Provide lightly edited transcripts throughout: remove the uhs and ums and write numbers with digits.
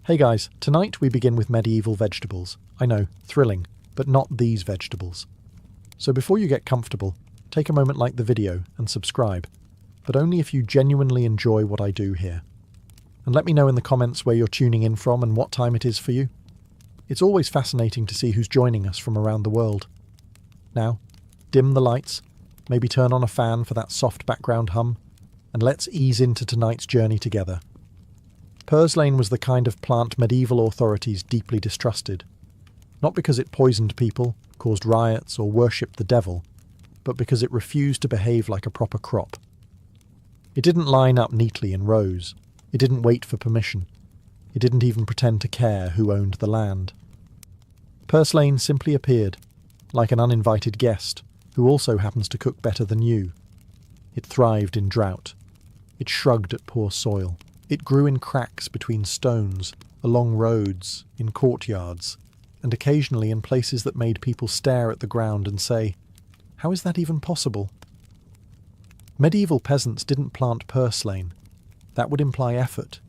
Hey guys, tonight we begin with medieval vegetables. I know, thrilling, but not these vegetables. So before you get comfortable, take a moment like the video and subscribe, but only if you genuinely enjoy what I do here. And let me know in the comments where you're tuning in from and what time it is for you. It's always fascinating to see who's joining us from around the world. Now, dim the lights, maybe turn on a fan for that soft background hum, and let's ease into tonight's journey together. Purslane was the kind of plant medieval authorities deeply distrusted, not because it poisoned people, caused riots, or worshipped the devil, but because it refused to behave like a proper crop. It didn't line up neatly in rows. It didn't wait for permission. It didn't even pretend to care who owned the land. Purslane simply appeared, like an uninvited guest, who also happens to cook better than you. It thrived in drought. It shrugged at poor soil. It grew in cracks between stones, along roads, in courtyards, and occasionally in places that made people stare at the ground and say, "How is that even possible?" Medieval peasants didn't plant purslane. That would imply effort.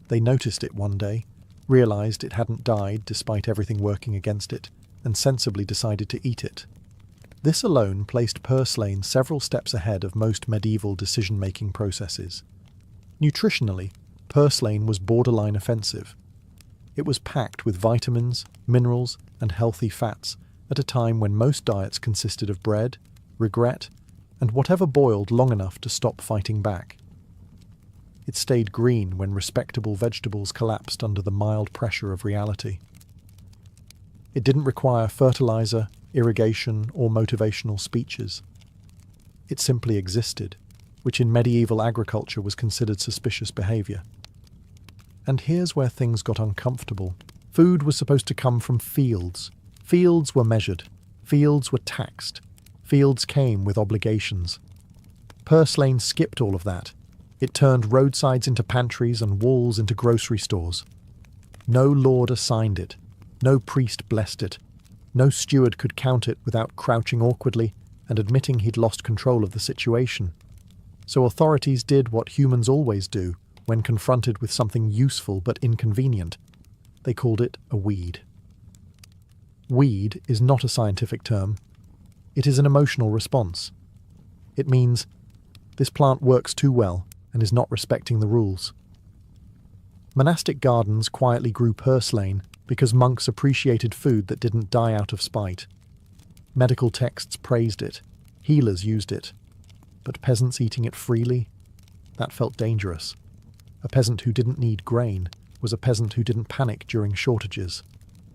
They noticed it one day, realized it hadn't died despite everything working against it, and sensibly decided to eat it. This alone placed purslane several steps ahead of most medieval decision-making processes. Nutritionally, purslane was borderline offensive. It was packed with vitamins, minerals, and healthy fats at a time when most diets consisted of bread, regret, and whatever boiled long enough to stop fighting back. It stayed green when respectable vegetables collapsed under the mild pressure of reality. It didn't require fertilizer, irrigation, or motivational speeches. It simply existed, which in medieval agriculture was considered suspicious behavior. And here's where things got uncomfortable. Food was supposed to come from fields. Fields were measured. Fields were taxed. Fields came with obligations. Purslane skipped all of that. It turned roadsides into pantries and walls into grocery stores. No lord assigned it. No priest blessed it. No steward could count it without crouching awkwardly and admitting he'd lost control of the situation. So authorities did what humans always do when confronted with something useful but inconvenient. They called it a weed. Weed is not a scientific term. It is an emotional response. It means this plant works too well and is not respecting the rules. Monastic gardens quietly grew purslane because monks appreciated food that didn't die out of spite. Medical texts praised it. Healers used it. But peasants eating it freely? That felt dangerous. A peasant who didn't need grain was a peasant who didn't panic during shortages.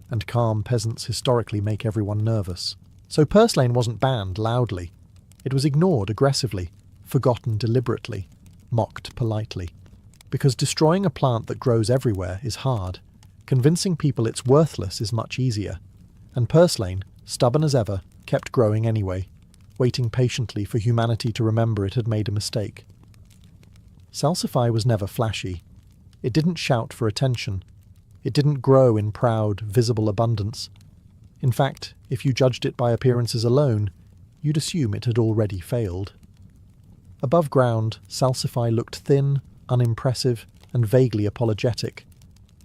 And calm peasants historically make everyone nervous. So purslane wasn't banned loudly. It was ignored aggressively, forgotten deliberately, mocked politely. Because destroying a plant that grows everywhere is hard. Convincing people it's worthless is much easier. And purslane, stubborn as ever, kept growing anyway, waiting patiently for humanity to remember it had made a mistake. Salsify was never flashy. It didn't shout for attention. It didn't grow in proud, visible abundance. In fact, if you judged it by appearances alone, you'd assume it had already failed. Above ground, salsify looked thin, unimpressive, and vaguely apologetic,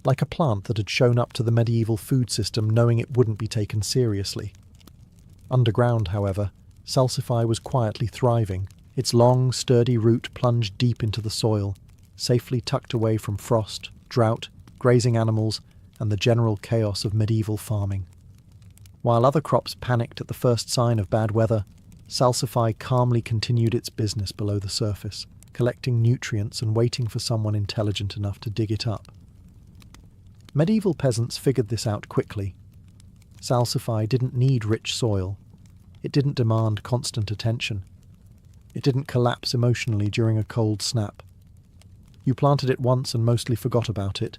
like a plant that had shown up to the medieval food system knowing it wouldn't be taken seriously. Underground, however, salsify was quietly thriving. Its long, sturdy root plunged deep into the soil, safely tucked away from frost, drought, grazing animals, and the general chaos of medieval farming. While other crops panicked at the first sign of bad weather, salsify calmly continued its business below the surface, collecting nutrients and waiting for someone intelligent enough to dig it up. Medieval peasants figured this out quickly. Salsify didn't need rich soil. It didn't demand constant attention. It didn't collapse emotionally during a cold snap. You planted it once and mostly forgot about it,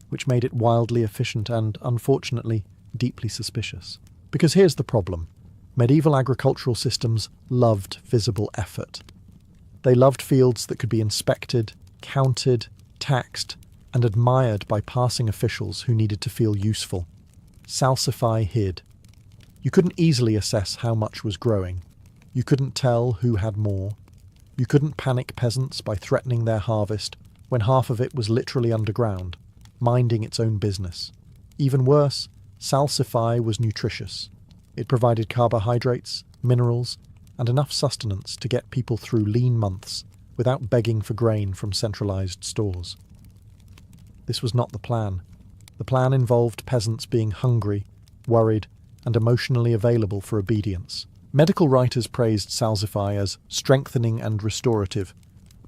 which made it wildly efficient and, unfortunately, deeply suspicious. Because here's the problem. Medieval agricultural systems loved visible effort. They loved fields that could be inspected, counted, taxed, and admired by passing officials who needed to feel useful. Salsify hid. You couldn't easily assess how much was growing. You couldn't tell who had more. You couldn't panic peasants by threatening their harvest when half of it was literally underground, minding its own business. Even worse, salsify was nutritious. It provided carbohydrates, minerals, and enough sustenance to get people through lean months without begging for grain from centralized stores. This was not the plan. The plan involved peasants being hungry, worried, and emotionally available for obedience. Medical writers praised salsify as strengthening and restorative,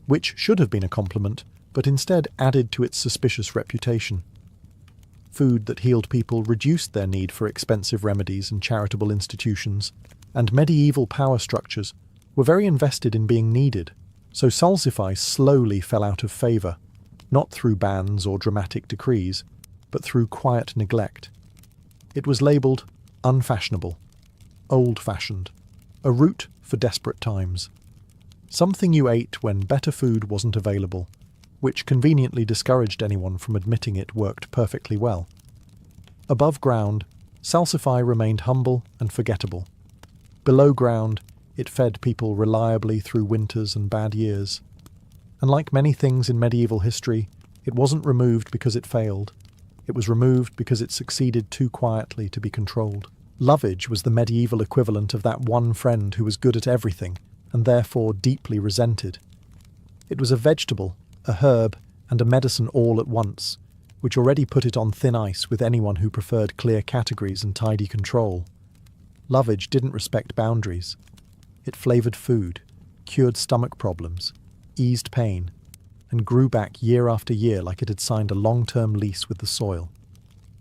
which should have been a compliment, but instead added to its suspicious reputation. Food that healed people reduced their need for expensive remedies and charitable institutions, and medieval power structures were very invested in being needed, so salsify slowly fell out of favour, not through bans or dramatic decrees, but through quiet neglect. It was labelled unfashionable, old-fashioned, a route for desperate times. Something you ate when better food wasn't available, which conveniently discouraged anyone from admitting it worked perfectly well. Above ground, salsify remained humble and forgettable. Below ground, it fed people reliably through winters and bad years. And like many things in medieval history, it wasn't removed because it failed. It was removed because it succeeded too quietly to be controlled. Lovage was the medieval equivalent of that one friend who was good at everything, and therefore deeply resented. It was a vegetable, a herb, and a medicine all at once, which already put it on thin ice with anyone who preferred clear categories and tidy control. Lovage didn't respect boundaries. It flavoured food, cured stomach problems, eased pain, and grew back year after year like it had signed a long-term lease with the soil.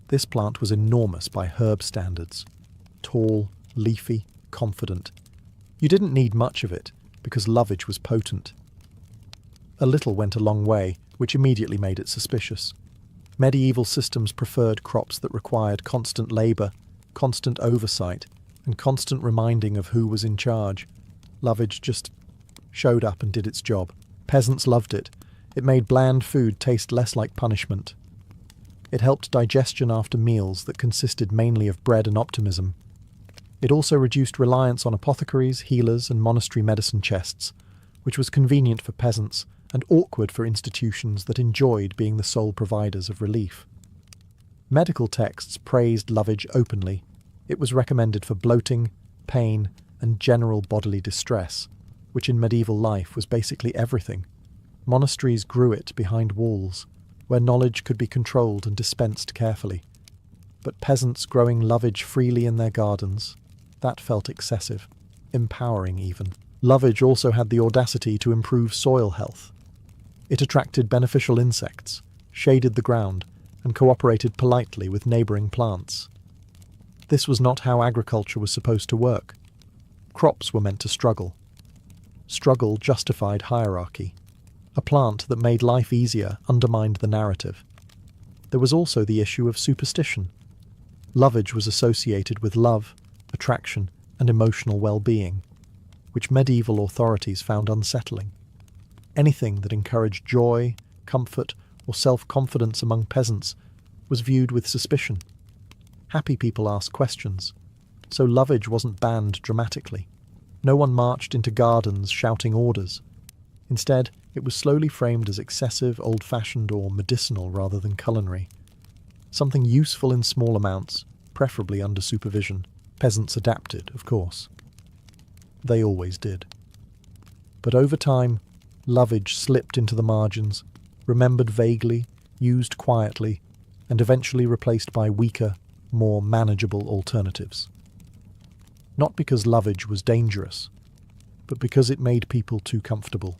This plant was enormous by herb standards. Tall, leafy, confident. You didn't need much of it, because lovage was potent. A little went a long way, which immediately made it suspicious. Medieval systems preferred crops that required constant labour, constant oversight, and constant reminding of who was in charge. Lovage just showed up and did its job. Peasants loved it. It made bland food taste less like punishment. It helped digestion after meals that consisted mainly of bread and optimism. It also reduced reliance on apothecaries, healers, and monastery medicine chests, which was convenient for peasants and awkward for institutions that enjoyed being the sole providers of relief. Medical texts praised lovage openly. It was recommended for bloating, pain, and general bodily distress, which in medieval life was basically everything. Monasteries grew it behind walls, where knowledge could be controlled and dispensed carefully. But peasants growing lovage freely in their gardens, that felt excessive, empowering even. Lovage also had the audacity to improve soil health. It attracted beneficial insects, shaded the ground, and cooperated politely with neighbouring plants. This was not how agriculture was supposed to work. Crops were meant to struggle. Struggle justified hierarchy. A plant that made life easier undermined the narrative. There was also the issue of superstition. Lovage was associated with love, attraction, and emotional well-being, which medieval authorities found unsettling. Anything that encouraged joy, comfort, or self-confidence among peasants was viewed with suspicion. Happy people asked questions, so lovage wasn't banned dramatically. No one marched into gardens shouting orders. Instead, it was slowly framed as excessive, old-fashioned, or medicinal rather than culinary. Something useful in small amounts, preferably under supervision. Peasants adapted, of course. They always did. But over time, lovage slipped into the margins, remembered vaguely, used quietly, and eventually replaced by weaker, more manageable alternatives. Not because lovage was dangerous, but because it made people too comfortable.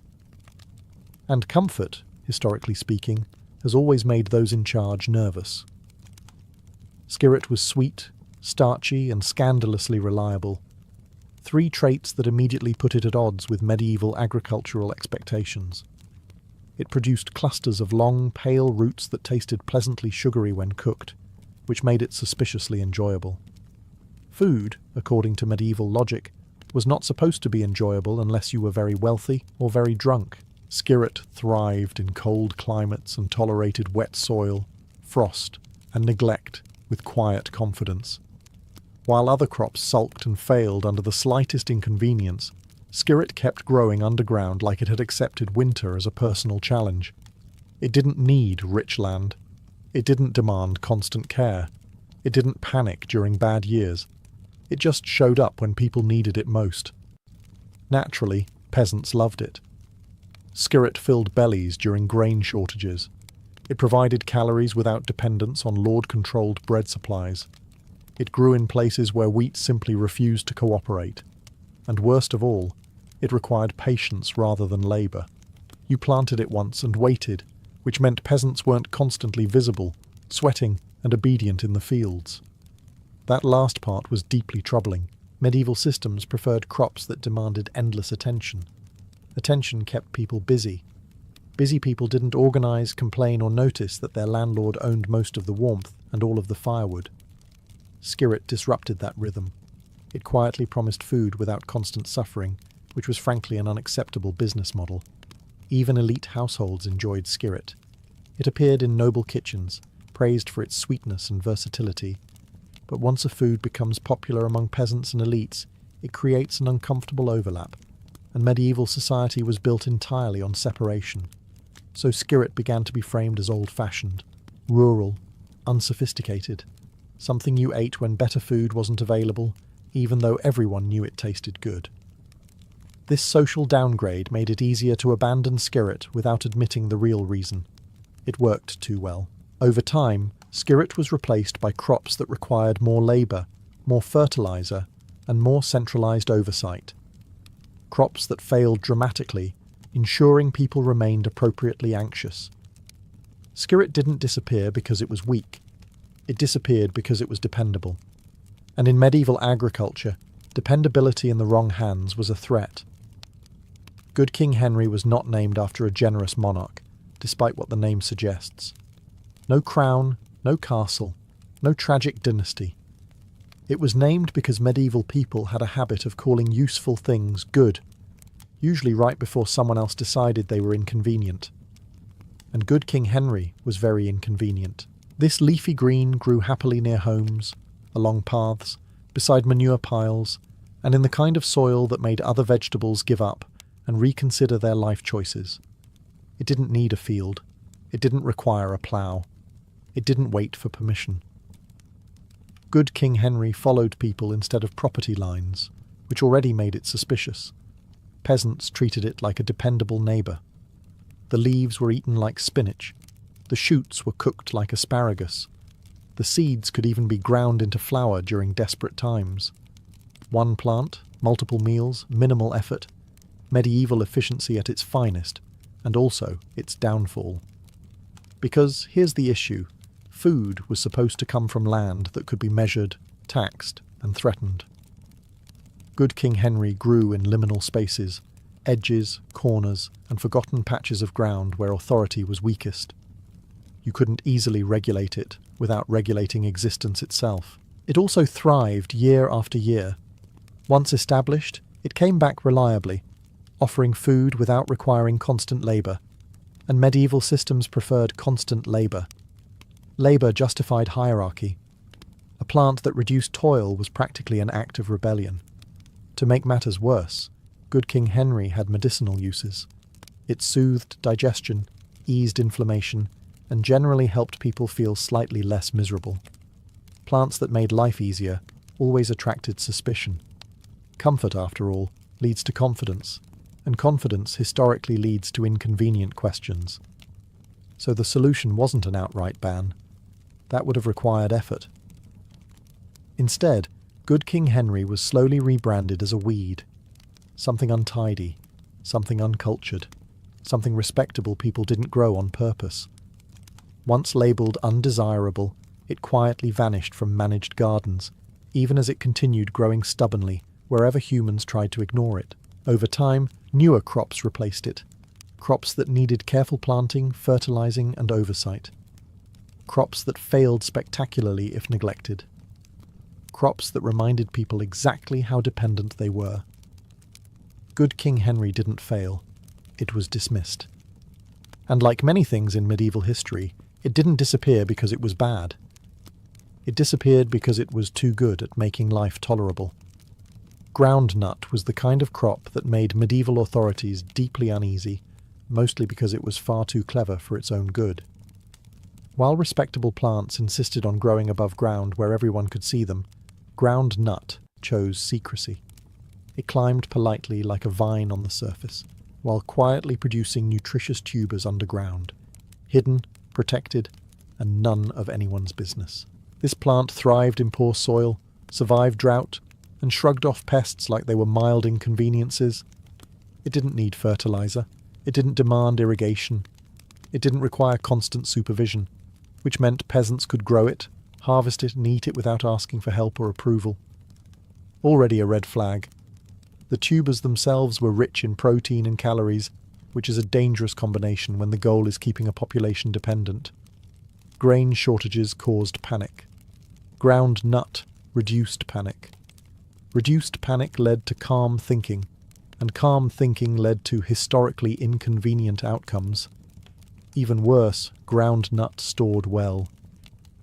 And comfort, historically speaking, has always made those in charge nervous. Skirret was sweet, starchy, and scandalously reliable. 3 traits that immediately put it at odds with medieval agricultural expectations. It produced clusters of long, pale roots that tasted pleasantly sugary when cooked, which made it suspiciously enjoyable. Food, according to medieval logic, was not supposed to be enjoyable unless you were very wealthy or very drunk. Skirret thrived in cold climates and tolerated wet soil, frost, and neglect with quiet confidence. While other crops sulked and failed under the slightest inconvenience, Skirret kept growing underground like it had accepted winter as a personal challenge. It didn't need rich land. It didn't demand constant care. It didn't panic during bad years. It just showed up when people needed it most. Naturally, peasants loved it. Skirt filled bellies during grain shortages. It provided calories without dependence on lord-controlled bread supplies. It grew in places where wheat simply refused to cooperate. And worst of all, it required patience rather than labour. You planted it once and waited, which meant peasants weren't constantly visible, sweating and obedient in the fields. That last part was deeply troubling. Medieval systems preferred crops that demanded endless attention. Attention kept people busy. Busy people didn't organise, complain or notice that their landlord owned most of the warmth and all of the firewood. Skirt disrupted that rhythm. It quietly promised food without constant suffering, which was frankly an unacceptable business model. Even elite households enjoyed skirt. It appeared in noble kitchens, praised for its sweetness and versatility. But once a food becomes popular among peasants and elites, it creates an uncomfortable overlap, and medieval society was built entirely on separation. So skirt began to be framed as old-fashioned, rural, unsophisticated, something you ate when better food wasn't available, even though everyone knew it tasted good. This social downgrade made it easier to abandon skirt without admitting the real reason. It worked too well. Over time, skirt was replaced by crops that required more labour, more fertiliser, and more centralised oversight. Crops that failed dramatically, ensuring people remained appropriately anxious. Skirt didn't disappear because it was weak. It disappeared because it was dependable. And in medieval agriculture, dependability in the wrong hands was a threat. Good King Henry was not named after a generous monarch, despite what the name suggests. No crown, no castle, no tragic dynasty. It was named because medieval people had a habit of calling useful things good, usually right before someone else decided they were inconvenient. And Good King Henry was very inconvenient. This leafy green grew happily near homes, along paths, beside manure piles, and in the kind of soil that made other vegetables give up and reconsider their life choices. It didn't need a field. It didn't require a plough. It didn't wait for permission. Good King Henry followed people instead of property lines, which already made it suspicious. Peasants treated it like a dependable neighbour. The leaves were eaten like spinach. The shoots were cooked like asparagus. The seeds could even be ground into flour during desperate times. One plant, multiple meals, minimal effort. Medieval efficiency at its finest, and also its downfall. Because here's the issue. Food was supposed to come from land that could be measured, taxed, and threatened. Good King Henry grew in liminal spaces, edges, corners, and forgotten patches of ground where authority was weakest. You couldn't easily regulate it without regulating existence itself. It also thrived year after year. Once established, it came back reliably, offering food without requiring constant labour, and medieval systems preferred constant labour. Labour justified hierarchy. A plant that reduced toil was practically an act of rebellion. To make matters worse, Good King Henry had medicinal uses. It soothed digestion, eased inflammation, and generally helped people feel slightly less miserable. Plants that made life easier always attracted suspicion. Comfort, after all, leads to confidence, and confidence historically leads to inconvenient questions. So the solution wasn't an outright ban. That would have required effort. Instead, Good King Henry was slowly rebranded as a weed. Something untidy, something uncultured, something respectable people didn't grow on purpose. Once labelled undesirable, it quietly vanished from managed gardens, even as it continued growing stubbornly wherever humans tried to ignore it. Over time, newer crops replaced it. Crops that needed careful planting, fertilizing, and oversight. Crops that failed spectacularly if neglected. Crops that reminded people exactly how dependent they were. Good King Henry didn't fail. It was dismissed. And like many things in medieval history, it didn't disappear because it was bad. It disappeared because it was too good at making life tolerable. Groundnut was the kind of crop that made medieval authorities deeply uneasy, mostly because it was far too clever for its own good. While respectable plants insisted on growing above ground where everyone could see them, ground nut chose secrecy. It climbed politely like a vine on the surface, while quietly producing nutritious tubers underground, hidden, protected, and none of anyone's business. This plant thrived in poor soil, survived drought, and shrugged off pests like they were mild inconveniences. It didn't need fertilizer. It didn't demand irrigation. It didn't require constant supervision, which meant peasants could grow it, harvest it, and eat it without asking for help or approval. Already a red flag. The tubers themselves were rich in protein and calories, which is a dangerous combination when the goal is keeping a population dependent. Grain shortages caused panic. Ground nut reduced panic. Reduced panic led to calm thinking, and calm thinking led to historically inconvenient outcomes. Even worse, ground nut stored well.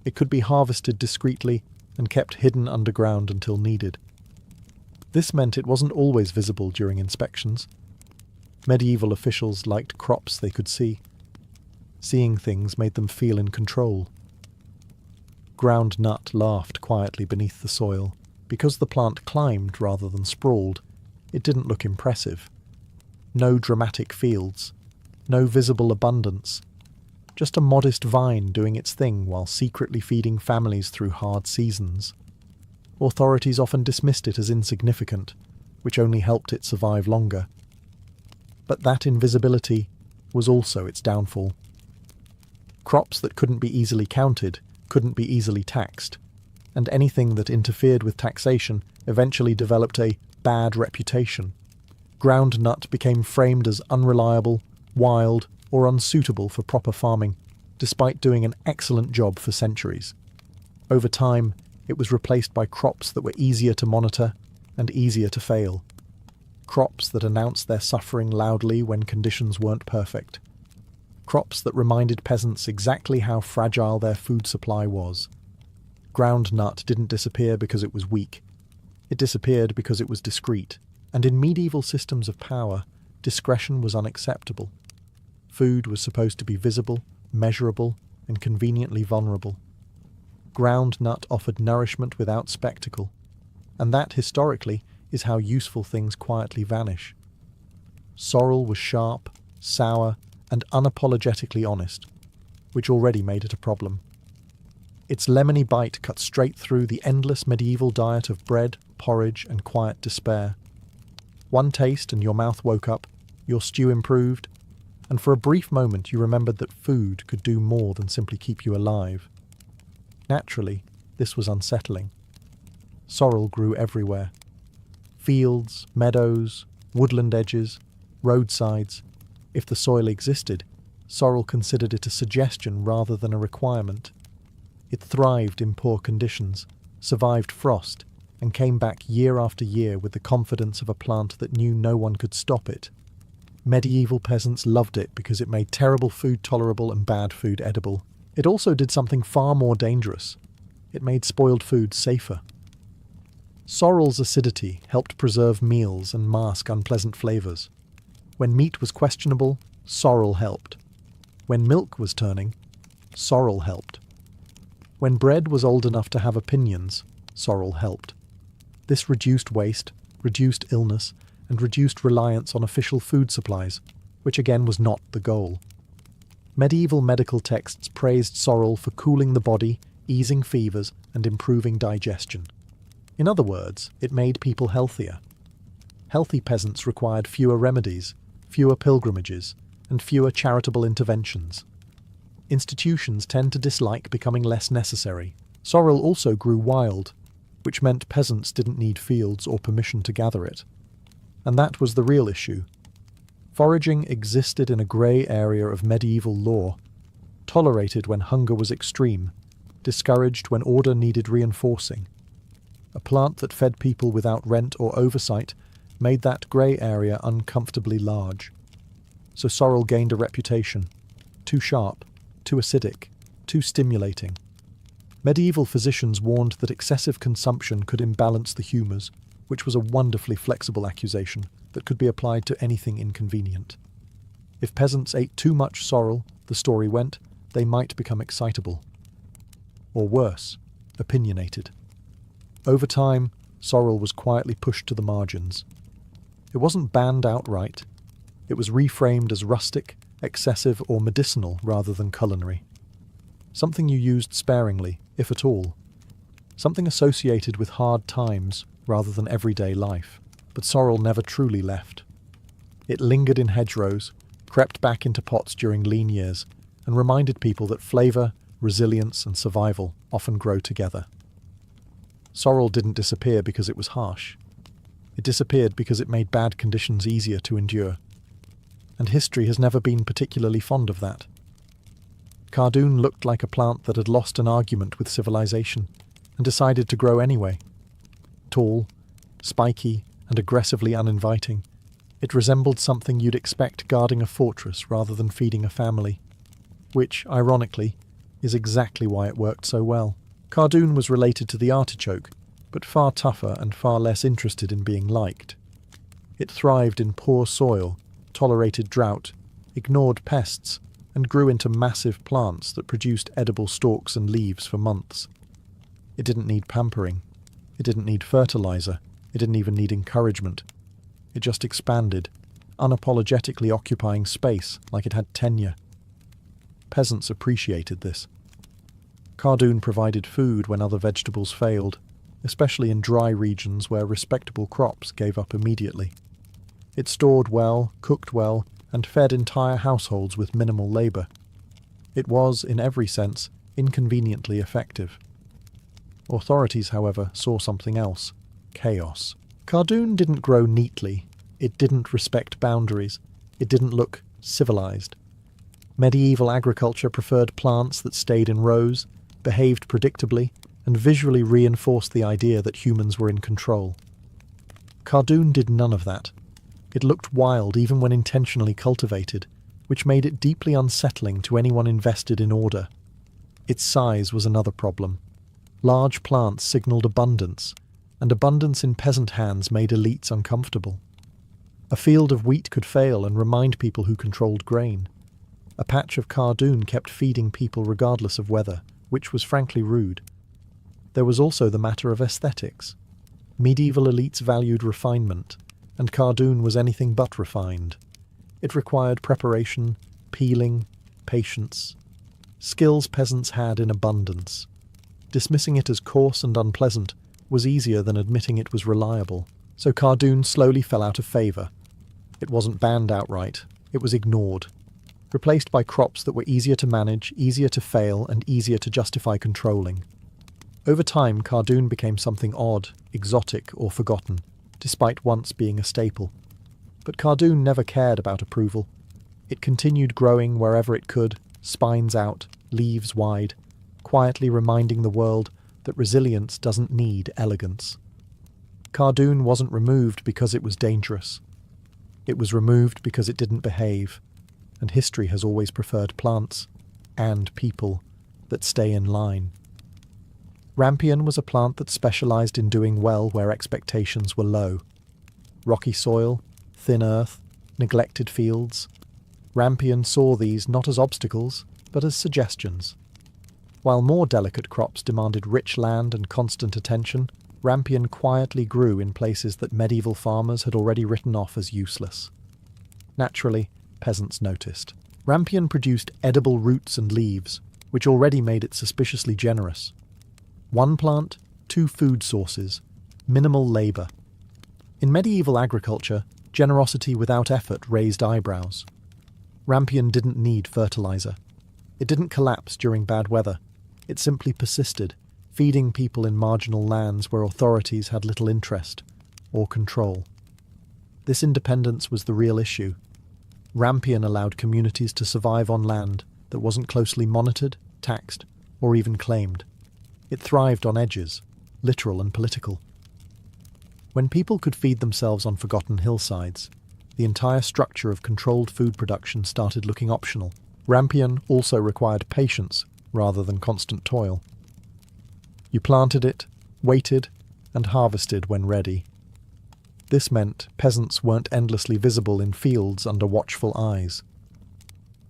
It could be harvested discreetly and kept hidden underground until needed. This meant it wasn't always visible during inspections. Medieval officials liked crops they could see. Seeing things made them feel in control. Ground nut laughed quietly beneath the soil. Because the plant climbed rather than sprawled, it didn't look impressive. No dramatic fields, no visible abundance, just a modest vine doing its thing while secretly feeding families through hard seasons. Authorities often dismissed it as insignificant, which only helped it survive longer. But that invisibility was also its downfall. Crops that couldn't be easily counted couldn't be easily taxed, and anything that interfered with taxation eventually developed a bad reputation. Ground nut became framed as unreliable, wild, or unsuitable for proper farming, despite doing an excellent job for centuries. Over time, it was replaced by crops that were easier to monitor and easier to fail. Crops that announced their suffering loudly when conditions weren't perfect. Crops that reminded peasants exactly how fragile their food supply was. Ground nut didn't disappear because it was weak. It disappeared because it was discreet, and in medieval systems of power, discretion was unacceptable. Food was supposed to be visible, measurable, and conveniently vulnerable. Ground nut offered nourishment without spectacle, and that, historically, is how useful things quietly vanish. Sorrel was sharp, sour, and unapologetically honest, which already made it a problem. Its lemony bite cut straight through the endless medieval diet of bread, porridge, and quiet despair. One taste and your mouth woke up, your stew improved, and for a brief moment you remembered that food could do more than simply keep you alive. Naturally, this was unsettling. Sorrel grew everywhere. Fields, meadows, woodland edges, roadsides. If the soil existed, sorrel considered it a suggestion rather than a requirement. It thrived in poor conditions, survived frost, and came back year after year with the confidence of a plant that knew no one could stop it. Medieval peasants loved it because it made terrible food tolerable and bad food edible. It also did something far more dangerous. It made spoiled food safer. Sorrel's acidity helped preserve meals and mask unpleasant flavors. When meat was questionable, sorrel helped. When milk was turning, sorrel helped. When bread was old enough to have opinions, sorrel helped. This reduced waste, reduced illness, and reduced reliance on official food supplies, which again was not the goal. Medieval medical texts praised sorrel for cooling the body, easing fevers, and improving digestion. In other words, it made people healthier. Healthy peasants required fewer remedies, fewer pilgrimages, and fewer charitable interventions. Institutions tend to dislike becoming less necessary. Sorrel also grew wild, which meant peasants didn't need fields or permission to gather it. And that was the real issue. Foraging existed in a grey area of medieval law, tolerated when hunger was extreme, discouraged when order needed reinforcing. A plant that fed people without rent or oversight made that grey area uncomfortably large. So sorrel gained a reputation. Too sharp, too acidic, too stimulating. Medieval physicians warned that excessive consumption could imbalance the humours, which was a wonderfully flexible accusation that could be applied to anything inconvenient. If peasants ate too much sorrel, the story went, they might become excitable. Or worse, opinionated. Over time, sorrel was quietly pushed to the margins. It wasn't banned outright. It was reframed as rustic, excessive, or medicinal rather than culinary. Something you used sparingly, if at all. Something associated with hard times rather than everyday life. But sorrel never truly left. It lingered in hedgerows, crept back into pots during lean years, and reminded people that flavour, resilience, and survival often grow together. Sorrel didn't disappear because it was harsh. It disappeared because it made bad conditions easier to endure. And history has never been particularly fond of that. Cardoon looked like a plant that had lost an argument with civilization and decided to grow anyway. Tall, spiky, and aggressively uninviting, it resembled something you'd expect guarding a fortress rather than feeding a family. Which, ironically, is exactly why it worked so well. Cardoon was related to the artichoke, but far tougher and far less interested in being liked. It thrived in poor soil, tolerated drought, ignored pests, and grew into massive plants that produced edible stalks and leaves for months. It didn't need pampering. It didn't need fertilizer. It didn't even need encouragement. It just expanded, unapologetically occupying space like it had tenure. Peasants appreciated this. Cardoon provided food when other vegetables failed, especially in dry regions where respectable crops gave up immediately. It stored well, cooked well, and fed entire households with minimal labour. It was, in every sense, inconveniently effective. Authorities, however, saw something else: chaos. Cardoon didn't grow neatly. It didn't respect boundaries. It didn't look civilized. Medieval agriculture preferred plants that stayed in rows, behaved predictably, and visually reinforced the idea that humans were in control. Cardoon did none of that. It looked wild even when intentionally cultivated, which made it deeply unsettling to anyone invested in order. Its size was another problem. Large plants signalled abundance, and abundance in peasant hands made elites uncomfortable. A field of wheat could fail and remind people who controlled grain. A patch of cardoon kept feeding people regardless of weather, which was frankly rude. There was also the matter of aesthetics. Medieval elites valued refinement, and cardoon was anything but refined. It required preparation, peeling, patience. Skills peasants had in abundance. Dismissing it as coarse and unpleasant was easier than admitting it was reliable, so cardoon slowly fell out of favour. It wasn't banned outright, it was ignored, replaced by crops that were easier to manage, easier to fail, and easier to justify controlling. Over time, cardoon became something odd, exotic, or forgotten, despite once being a staple. But cardoon never cared about approval. It continued growing wherever it could, spines out, leaves wide, quietly reminding the world that resilience doesn't need elegance. Cardoon wasn't removed because it was dangerous. It was removed because it didn't behave, and history has always preferred plants, and people, that stay in line. Rampion was a plant that specialised in doing well where expectations were low. Rocky soil, thin earth, neglected fields. Rampion saw these not as obstacles, but as suggestions. While more delicate crops demanded rich land and constant attention, Rampion quietly grew in places that medieval farmers had already written off as useless. Naturally, peasants noticed. Rampion produced edible roots and leaves, which already made it suspiciously generous. One plant, two food sources, minimal labour. In medieval agriculture, generosity without effort raised eyebrows. Rampion didn't need fertiliser. It didn't collapse during bad weather. It simply persisted, feeding people in marginal lands where authorities had little interest or control. This independence was the real issue. Rampion allowed communities to survive on land that wasn't closely monitored, taxed, or even claimed. It thrived on edges, literal and political. When people could feed themselves on forgotten hillsides, the entire structure of controlled food production started looking optional. Rampion also required patience rather than constant toil. You planted it, waited, and harvested when ready. This meant peasants weren't endlessly visible in fields under watchful eyes.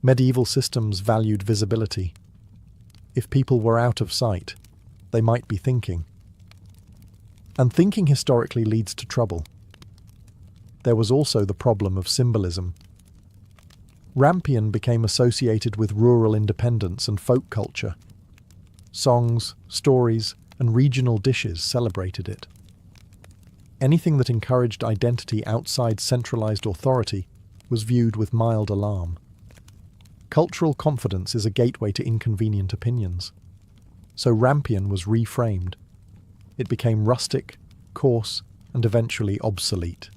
Medieval systems valued visibility. If people were out of sight, they might be thinking. And thinking historically leads to trouble. There was also the problem of symbolism. Rampion became associated with rural independence and folk culture. Songs, stories, and regional dishes celebrated it. Anything that encouraged identity outside centralized authority was viewed with mild alarm. Cultural confidence is a gateway to inconvenient opinions. So Rampion was reframed. It became rustic, coarse, and eventually obsolete.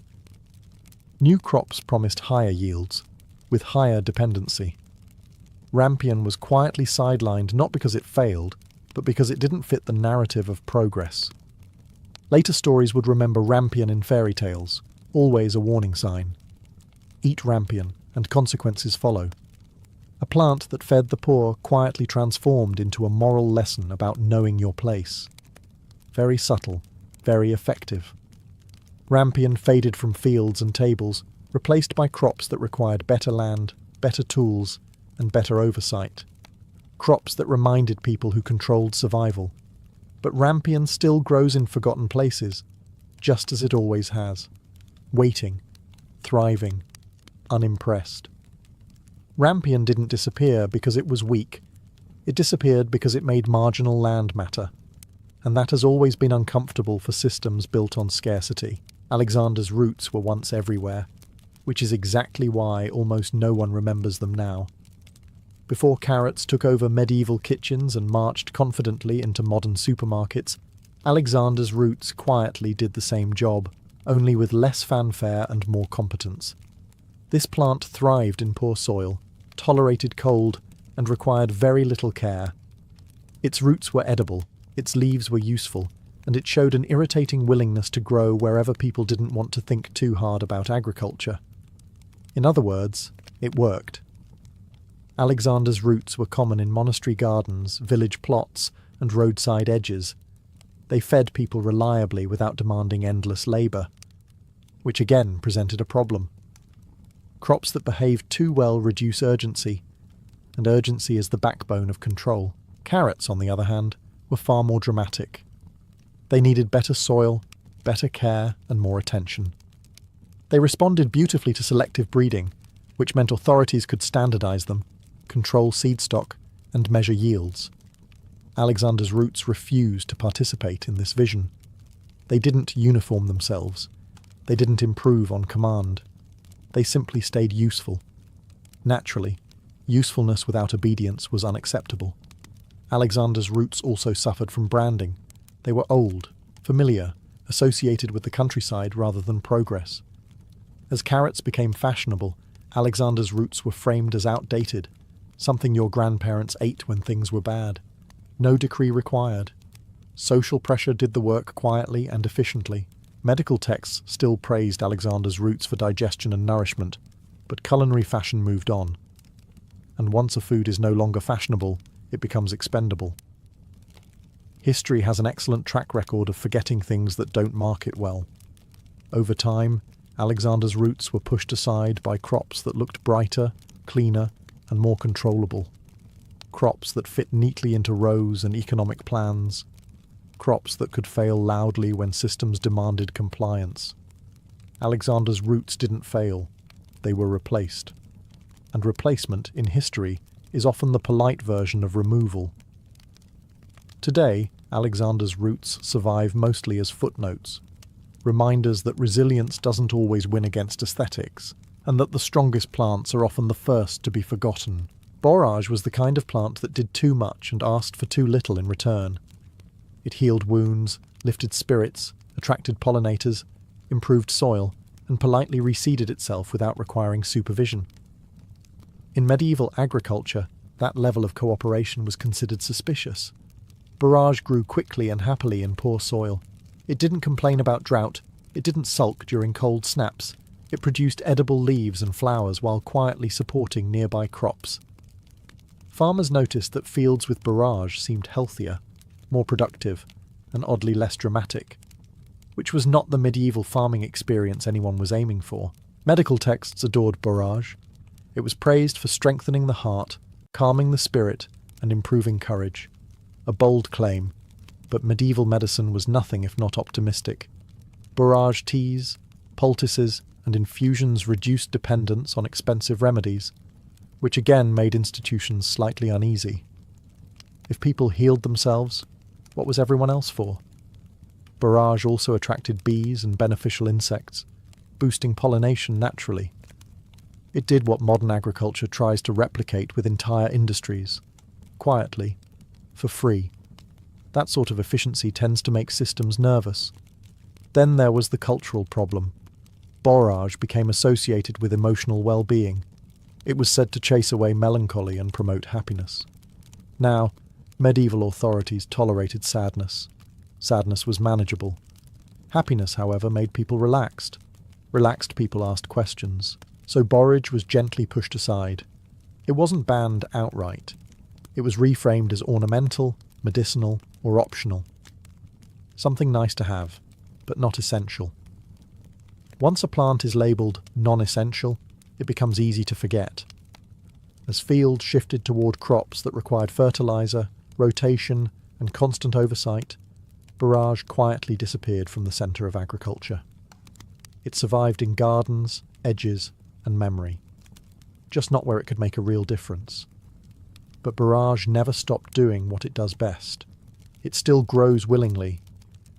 New crops promised higher yields, with higher dependency. Rampion was quietly sidelined not because it failed, but because it didn't fit the narrative of progress. Later stories would remember Rampion in fairy tales, always a warning sign. Eat Rampion, and consequences follow. A plant that fed the poor quietly transformed into a moral lesson about knowing your place. Very subtle, very effective. Rampion faded from fields and tables, replaced by crops that required better land, better tools, and better oversight. Crops that reminded people who controlled survival. But Rampion still grows in forgotten places, just as it always has. Waiting, thriving, unimpressed. Rampion didn't disappear because it was weak. It disappeared because it made marginal land matter. And that has always been uncomfortable for systems built on scarcity. Alexander's roots were once everywhere, which is exactly why almost no one remembers them now. Before carrots took over medieval kitchens and marched confidently into modern supermarkets, Alexander's roots quietly did the same job, only with less fanfare and more competence. This plant thrived in poor soil, tolerated cold, and required very little care. Its roots were edible, its leaves were useful, and it showed an irritating willingness to grow wherever people didn't want to think too hard about agriculture. In other words, it worked. Alexander's roots were common in monastery gardens, village plots, and roadside edges. They fed people reliably without demanding endless labour, which again presented a problem. Crops that behaved too well reduce urgency, and urgency is the backbone of control. Carrots, on the other hand, were far more dramatic. They needed better soil, better care, and more attention. They responded beautifully to selective breeding, which meant authorities could standardize them, control seed stock, and measure yields. Alexander's roots refused to participate in this vision. They didn't uniform themselves. They didn't improve on command. They simply stayed useful. Naturally, usefulness without obedience was unacceptable. Alexander's roots also suffered from branding. They were old, familiar, associated with the countryside rather than progress. As carrots became fashionable, Alexander's roots were framed as outdated, something your grandparents ate when things were bad. No decree required. Social pressure did the work quietly and efficiently. Medical texts still praised Alexander's roots for digestion and nourishment, but culinary fashion moved on. And once a food is no longer fashionable, it becomes expendable. History has an excellent track record of forgetting things that don't market well. Over time, Alexander's roots were pushed aside by crops that looked brighter, cleaner, and more controllable. Crops that fit neatly into rows and economic plans. Crops that could fail loudly when systems demanded compliance. Alexander's roots didn't fail, they were replaced. And replacement, in history, is often the polite version of removal. Today, Alexander's roots survive mostly as footnotes, reminders that resilience doesn't always win against aesthetics, and that the strongest plants are often the first to be forgotten. Borage was the kind of plant that did too much and asked for too little in return. It healed wounds, lifted spirits, attracted pollinators, improved soil, and politely reseeded itself without requiring supervision. In medieval agriculture, that level of cooperation was considered suspicious. Borage grew quickly and happily in poor soil. It didn't complain about drought, it didn't sulk during cold snaps. It produced edible leaves and flowers while quietly supporting nearby crops. Farmers noticed that fields with borage seemed healthier, more productive, and oddly less dramatic, which was not the medieval farming experience anyone was aiming for. Medical texts adored borage. It was praised for strengthening the heart, calming the spirit, and improving courage. A bold claim, but medieval medicine was nothing if not optimistic. Borage teas, poultices, and infusions reduced dependence on expensive remedies, which again made institutions slightly uneasy. If people healed themselves, what was everyone else for? Borage also attracted bees and beneficial insects, boosting pollination naturally. It did what modern agriculture tries to replicate with entire industries, quietly, for free. That sort of efficiency tends to make systems nervous. Then there was the cultural problem. Borage became associated with emotional well-being. It was said to chase away melancholy and promote happiness. Now, medieval authorities tolerated sadness. Sadness was manageable. Happiness, however, made people relaxed. Relaxed people asked questions. So borage was gently pushed aside. It wasn't banned outright. It was reframed as ornamental, medicinal, or optional. Something nice to have, but not essential. Once a plant is labelled non-essential, it becomes easy to forget. As fields shifted toward crops that required fertilizer, rotation, and constant oversight, borage quietly disappeared from the centre of agriculture. It survived in gardens, edges, and memory, just not where it could make a real difference. But borage never stopped doing what it does best. It still grows willingly.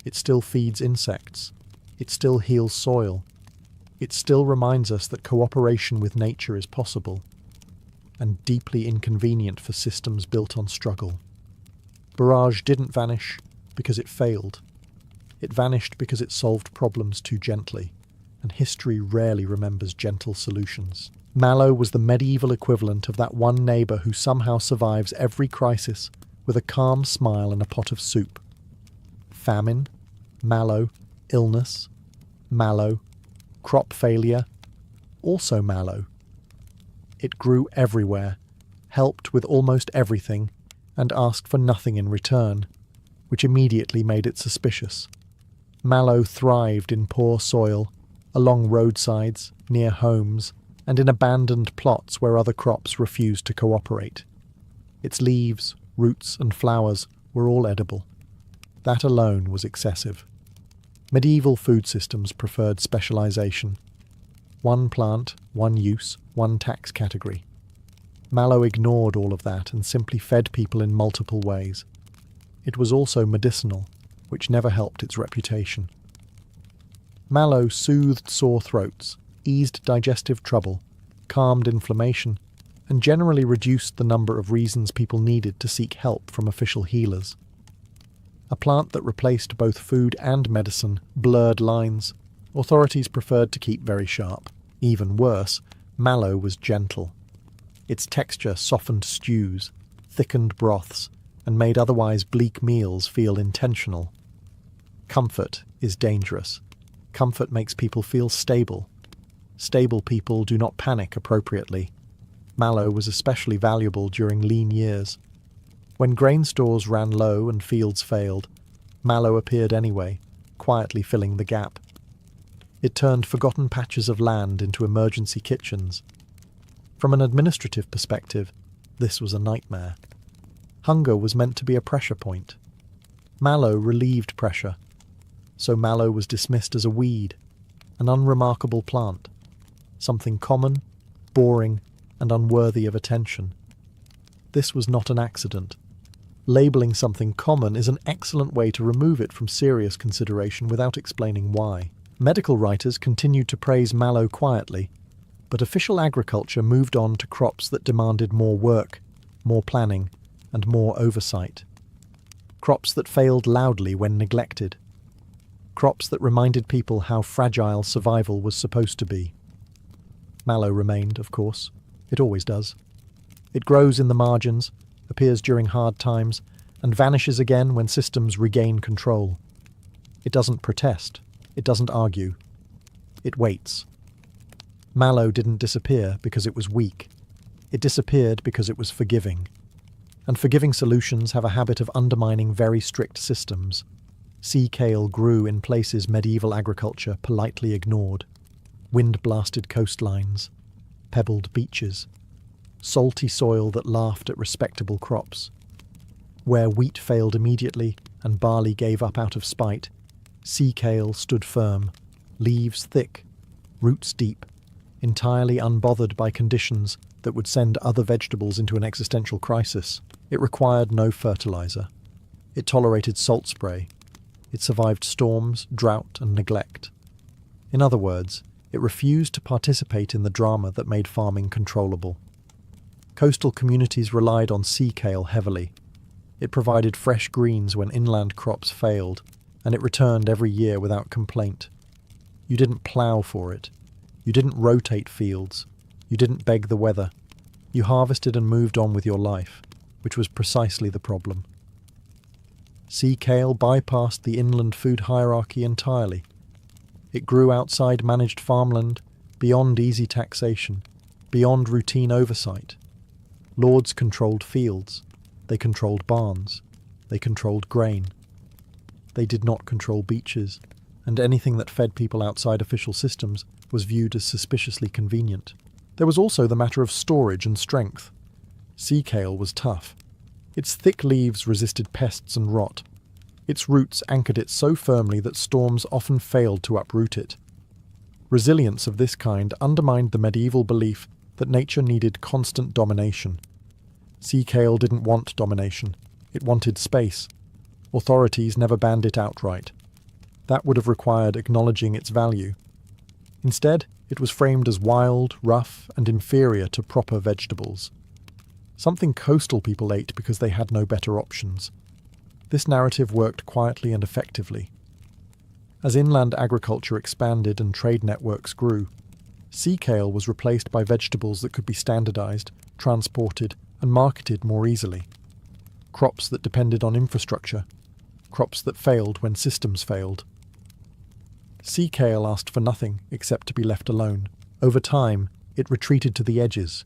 It still feeds insects. It still heals soil. It still reminds us that cooperation with nature is possible, and deeply inconvenient for systems built on struggle. Borage didn't vanish because it failed. It vanished because it solved problems too gently, and history rarely remembers gentle solutions. Mallow was the medieval equivalent of that one neighbour who somehow survives every crisis with a calm smile and a pot of soup. Famine, mallow, illness, mallow, crop failure, also mallow. It grew everywhere, helped with almost everything, and asked for nothing in return, which immediately made it suspicious. Mallow thrived in poor soil, along roadsides, near homes, and in abandoned plots where other crops refused to cooperate. Its leaves, roots, and flowers were all edible. That alone was excessive. Medieval food systems preferred specialization. One plant, one use, one tax category. Mallow ignored all of that and simply fed people in multiple ways. It was also medicinal, which never helped its reputation. Mallow soothed sore throats, eased digestive trouble, calmed inflammation, and generally reduced the number of reasons people needed to seek help from official healers. A plant that replaced both food and medicine blurred lines. Authorities preferred to keep very sharp. Even worse, mallow was gentle. Its texture softened stews, thickened broths, and made otherwise bleak meals feel intentional. Comfort is dangerous. Comfort makes people feel stable. Stable people do not panic appropriately. Mallow was especially valuable during lean years. When grain stores ran low and fields failed, mallow appeared anyway, quietly filling the gap. It turned forgotten patches of land into emergency kitchens. From an administrative perspective, this was a nightmare. Hunger was meant to be a pressure point. Mallow relieved pressure, so mallow was dismissed as a weed, an unremarkable plant, something common, boring, and unworthy of attention. This was not an accident. Labelling something common is an excellent way to remove it from serious consideration without explaining why. Medical writers continued to praise mallow quietly, but official agriculture moved on to crops that demanded more work, more planning, and more oversight. Crops that failed loudly when neglected. Crops that reminded people how fragile survival was supposed to be. Mallow remained, of course. It always does. It grows in the margins, appears during hard times, and vanishes again when systems regain control. It doesn't protest. It doesn't argue. It waits. Mallow didn't disappear because it was weak. It disappeared because it was forgiving. And forgiving solutions have a habit of undermining very strict systems. Sea kale grew in places medieval agriculture politely ignored. Wind-blasted coastlines. pebbled beaches, salty soil that laughed at respectable crops. Where wheat failed immediately and barley gave up out of spite, sea kale stood firm, leaves thick, roots deep, entirely unbothered by conditions that would send other vegetables into an existential crisis. It required no fertilizer. It tolerated salt spray. It survived storms, drought, and neglect. In other words, it refused to participate in the drama that made farming controllable. Coastal communities relied on sea kale heavily. It provided fresh greens when inland crops failed, and it returned every year without complaint. You didn't plough for it. You didn't rotate fields. You didn't beg the weather. You harvested and moved on with your life, which was precisely the problem. Sea kale bypassed the inland food hierarchy entirely. It grew outside managed farmland, beyond easy taxation, beyond routine oversight. Lords controlled fields. They controlled barns. They controlled grain. They did not control beaches, and anything that fed people outside official systems was viewed as suspiciously convenient. There was also the matter of storage and strength. Sea kale was tough. Its thick leaves resisted pests and rot. Its roots anchored it so firmly that storms often failed to uproot it. Resilience of this kind undermined the medieval belief that nature needed constant domination. Sea kale didn't want domination. It wanted space. Authorities never banned it outright. That would have required acknowledging its value. Instead, it was framed as wild, rough, and inferior to proper vegetables. Something coastal people ate because they had no better options. This narrative worked quietly and effectively. As inland agriculture expanded and trade networks grew, sea kale was replaced by vegetables that could be standardized, transported, and marketed more easily. Crops that depended on infrastructure. Crops that failed when systems failed. Sea kale asked for nothing except to be left alone. Over time, it retreated to the edges.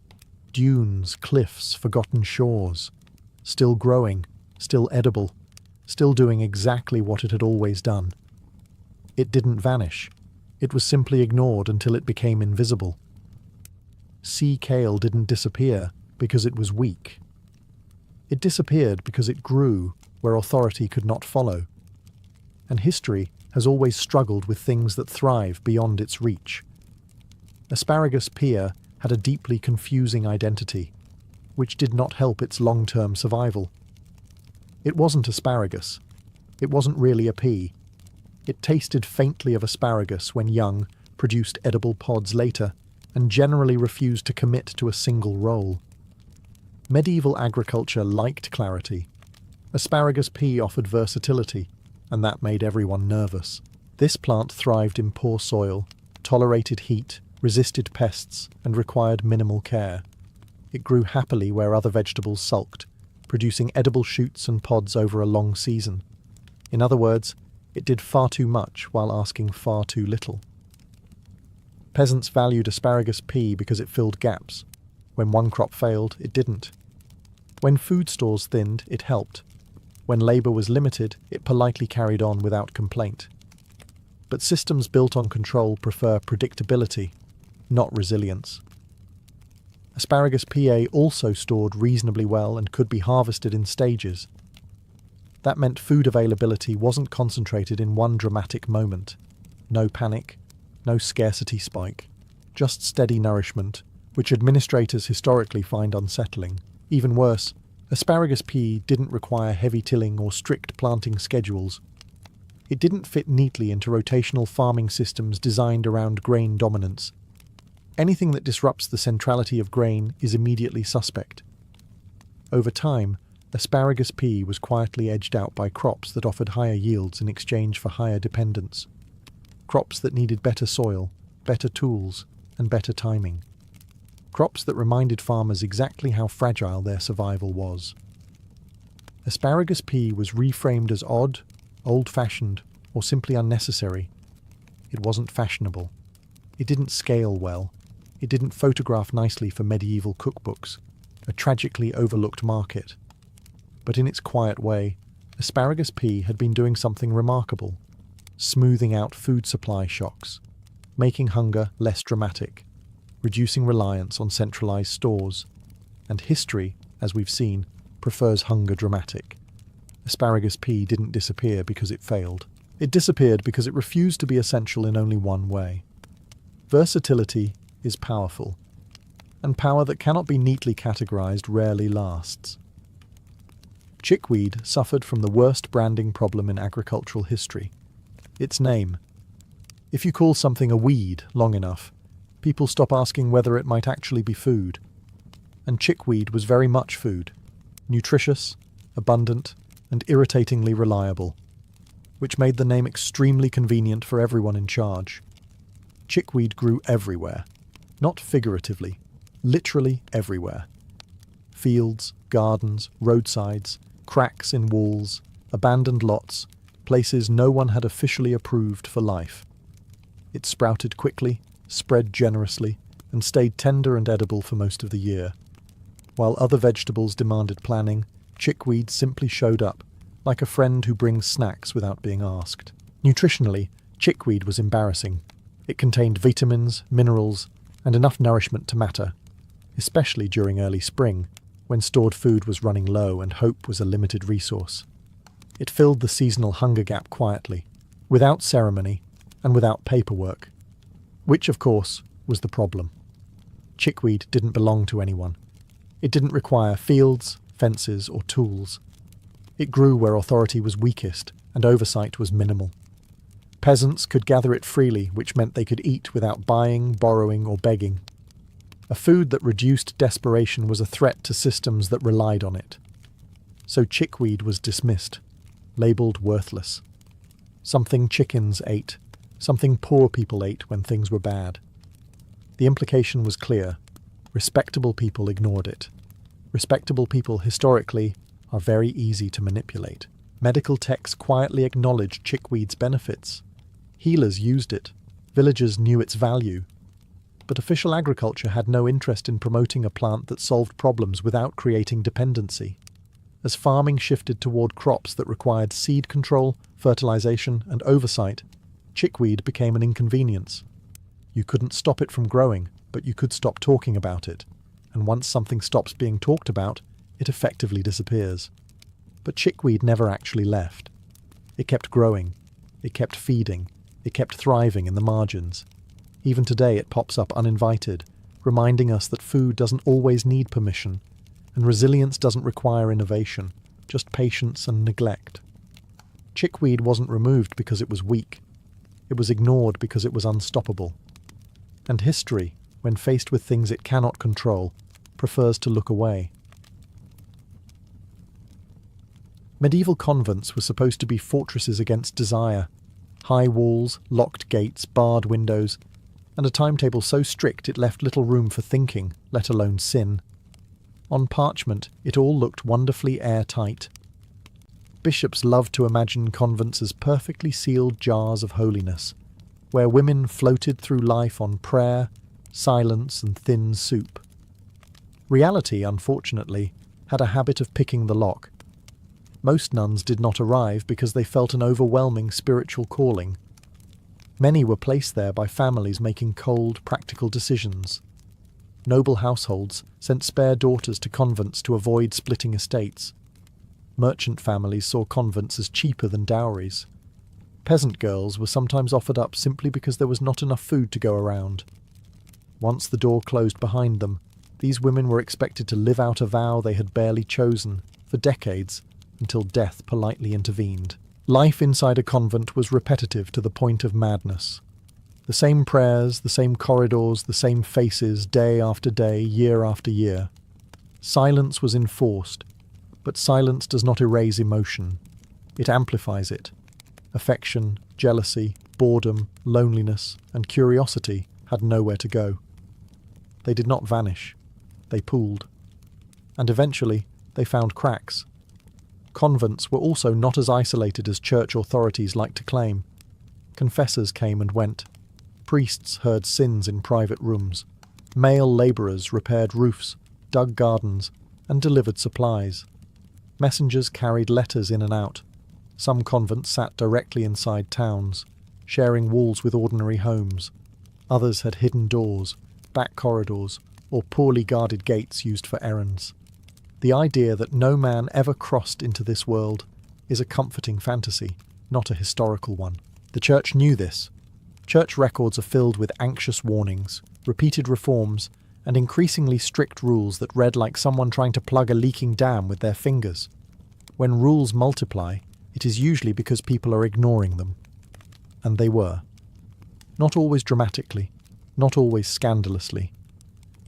Dunes, cliffs, forgotten shores. Still growing, still edible, still doing exactly what it had always done. It didn't vanish. It was simply ignored until it became invisible. Sea kale didn't disappear because it was weak. It disappeared because it grew where authority could not follow. And history has always struggled with things that thrive beyond its reach. Asparagus pear had a deeply confusing identity, which did not help its long-term survival. It wasn't asparagus. It wasn't really a pea. It tasted faintly of asparagus when young, produced edible pods later, and generally refused to commit to a single role. Medieval agriculture liked clarity. Asparagus pea offered versatility, and that made everyone nervous. This plant thrived in poor soil, tolerated heat, resisted pests, and required minimal care. It grew happily where other vegetables sulked, producing edible shoots and pods over a long season. In other words, it did far too much while asking far too little. Peasants valued asparagus pea because it filled gaps. When one crop failed, it didn't. When food stores thinned, it helped. When labour was limited, it politely carried on without complaint. But systems built on control prefer predictability, not resilience. Asparagus pea also stored reasonably well and could be harvested in stages. That meant food availability wasn't concentrated in one dramatic moment. No panic, no scarcity spike, just steady nourishment, which administrators historically find unsettling. Even worse, asparagus pea didn't require heavy tilling or strict planting schedules. It didn't fit neatly into rotational farming systems designed around grain dominance. Anything that disrupts the centrality of grain is immediately suspect. Over time, asparagus pea was quietly edged out by crops that offered higher yields in exchange for higher dependence. Crops that needed better soil, better tools, and better timing. Crops that reminded farmers exactly how fragile their survival was. Asparagus pea was reframed as odd, old-fashioned, or simply unnecessary. It wasn't fashionable. It didn't scale well. It didn't photograph nicely for medieval cookbooks, a tragically overlooked market. But in its quiet way, asparagus pea had been doing something remarkable, smoothing out food supply shocks, making hunger less dramatic. reducing reliance on centralized stores. And history, as we've seen, prefers hunger dramatic. Asparagus pea didn't disappear because it failed. It disappeared because it refused to be essential in only one way. Versatility is powerful, and power that cannot be neatly categorized rarely lasts. Chickweed suffered from the worst branding problem in agricultural history: its name. If you call something a weed long enough, people stop asking whether it might actually be food. And chickweed was very much food: nutritious, abundant, and irritatingly reliable, which made the name extremely convenient for everyone in charge. Chickweed grew everywhere, not figuratively, literally everywhere. Fields, gardens, roadsides, cracks in walls, abandoned lots, places no one had officially approved for life. It sprouted quickly, spread generously, and stayed tender and edible for most of the year. While other vegetables demanded planning, chickweed simply showed up, like a friend who brings snacks without being asked. Nutritionally, chickweed was embarrassing. It contained vitamins, minerals, and enough nourishment to matter, especially during early spring, when stored food was running low and hope was a limited resource. It filled the seasonal hunger gap quietly, without ceremony, and without paperwork. Which, of course, was the problem. Chickweed didn't belong to anyone. It didn't require fields, fences, or tools. It grew where authority was weakest and oversight was minimal. Peasants could gather it freely, which meant they could eat without buying, borrowing, or begging. A food that reduced desperation was a threat to systems that relied on it. So chickweed was dismissed, labelled worthless. Something chickens ate, something poor people ate when things were bad. The implication was clear: respectable people ignored it. Respectable people, historically, are very easy to manipulate. Medical texts quietly acknowledged chickweed's benefits. Healers used it. Villagers knew its value. But official agriculture had no interest in promoting a plant that solved problems without creating dependency. As farming shifted toward crops that required seed control, fertilization, and oversight, chickweed became an inconvenience. You couldn't stop it from growing, but you could stop talking about it. And once something stops being talked about, it effectively disappears. But chickweed never actually left. It kept growing. It kept feeding. It kept thriving in the margins. Even today it pops up uninvited, reminding us that food doesn't always need permission, and resilience doesn't require innovation, just patience and neglect. Chickweed wasn't removed because it was weak. It was ignored because it was unstoppable. And history, when faced with things it cannot control, prefers to look away. Medieval convents were supposed to be fortresses against desire: high walls, locked gates, barred windows, and a timetable so strict it left little room for thinking, let alone sin. On parchment, it all looked wonderfully airtight. Bishops loved to imagine convents as perfectly sealed jars of holiness, where women floated through life on prayer, silence, and thin soup. Reality, unfortunately, had a habit of picking the lock. Most nuns did not arrive because they felt an overwhelming spiritual calling. Many were placed there by families making cold, practical decisions. Noble households sent spare daughters to convents to avoid splitting estates. Merchant families saw convents as cheaper than dowries. Peasant girls were sometimes offered up simply because there was not enough food to go around. Once the door closed behind them, these women were expected to live out a vow they had barely chosen, for decades, until death politely intervened. Life inside a convent was repetitive to the point of madness. The same prayers, the same corridors, the same faces, day after day, year after year. Silence was enforced, but silence does not erase emotion. It amplifies it. Affection, jealousy, boredom, loneliness, and curiosity had nowhere to go. They did not vanish. They pooled. And eventually, they found cracks. Convents were also not as isolated as church authorities like to claim. Confessors came and went. Priests heard sins in private rooms. Male labourers repaired roofs, dug gardens, and delivered supplies. Messengers carried letters in and out. Some convents sat directly inside towns, sharing walls with ordinary homes. Others had hidden doors, off back corridors or poorly guarded gates used for errands. The idea that no man ever crossed into this world is a comforting fantasy, not a historical one. The church knew this. Church records are filled with anxious warnings, repeated reforms, and increasingly strict rules that read like someone trying to plug a leaking dam with their fingers. When rules multiply, it is usually because people are ignoring them. And they were. Not always dramatically, not always scandalously,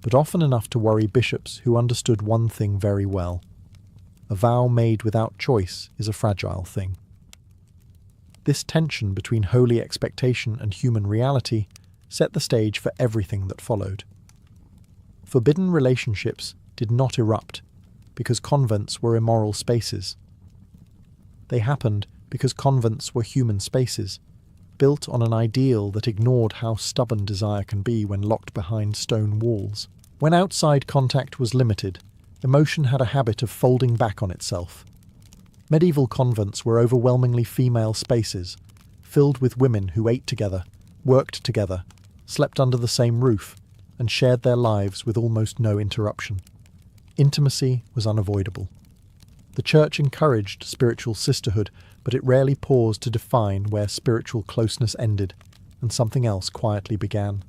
but often enough to worry bishops who understood one thing very well. A vow made without choice is a fragile thing. This tension between holy expectation and human reality set the stage for everything that followed. Forbidden relationships did not erupt because convents were immoral spaces. They happened because convents were human spaces, built on an ideal that ignored how stubborn desire can be when locked behind stone walls. When outside contact was limited, emotion had a habit of folding back on itself. Medieval convents were overwhelmingly female spaces, filled with women who ate together, worked together, slept under the same roof, and shared their lives with almost no interruption. Intimacy was unavoidable. The church encouraged spiritual sisterhood, but it rarely paused to define where spiritual closeness ended and something else quietly began.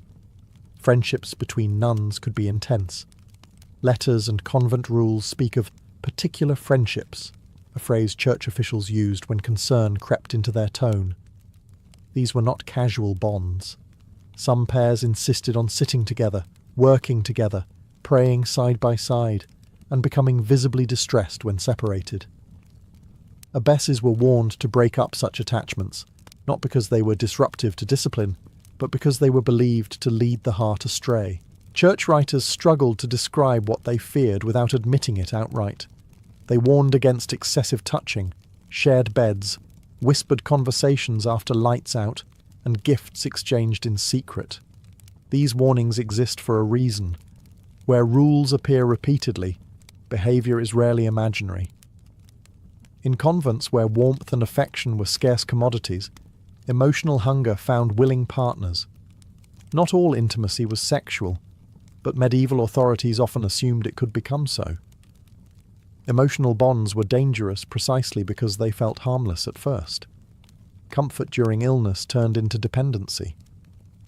Friendships between nuns could be intense. Letters and convent rules speak of particular friendships, a phrase church officials used when concern crept into their tone. These were not casual bonds. Some pairs insisted on sitting together, working together, praying side by side, and becoming visibly distressed when separated. Abbesses were warned to break up such attachments, not because they were disruptive to discipline, but because they were believed to lead the heart astray. Church writers struggled to describe what they feared without admitting it outright. They warned against excessive touching, shared beds, whispered conversations after lights out, and gifts exchanged in secret. These warnings exist for a reason. Where rules appear repeatedly, behaviour is rarely imaginary. In convents where warmth and affection were scarce commodities, emotional hunger found willing partners. Not all intimacy was sexual, but medieval authorities often assumed it could become so. Emotional bonds were dangerous precisely because they felt harmless at first. Comfort during illness turned into dependency.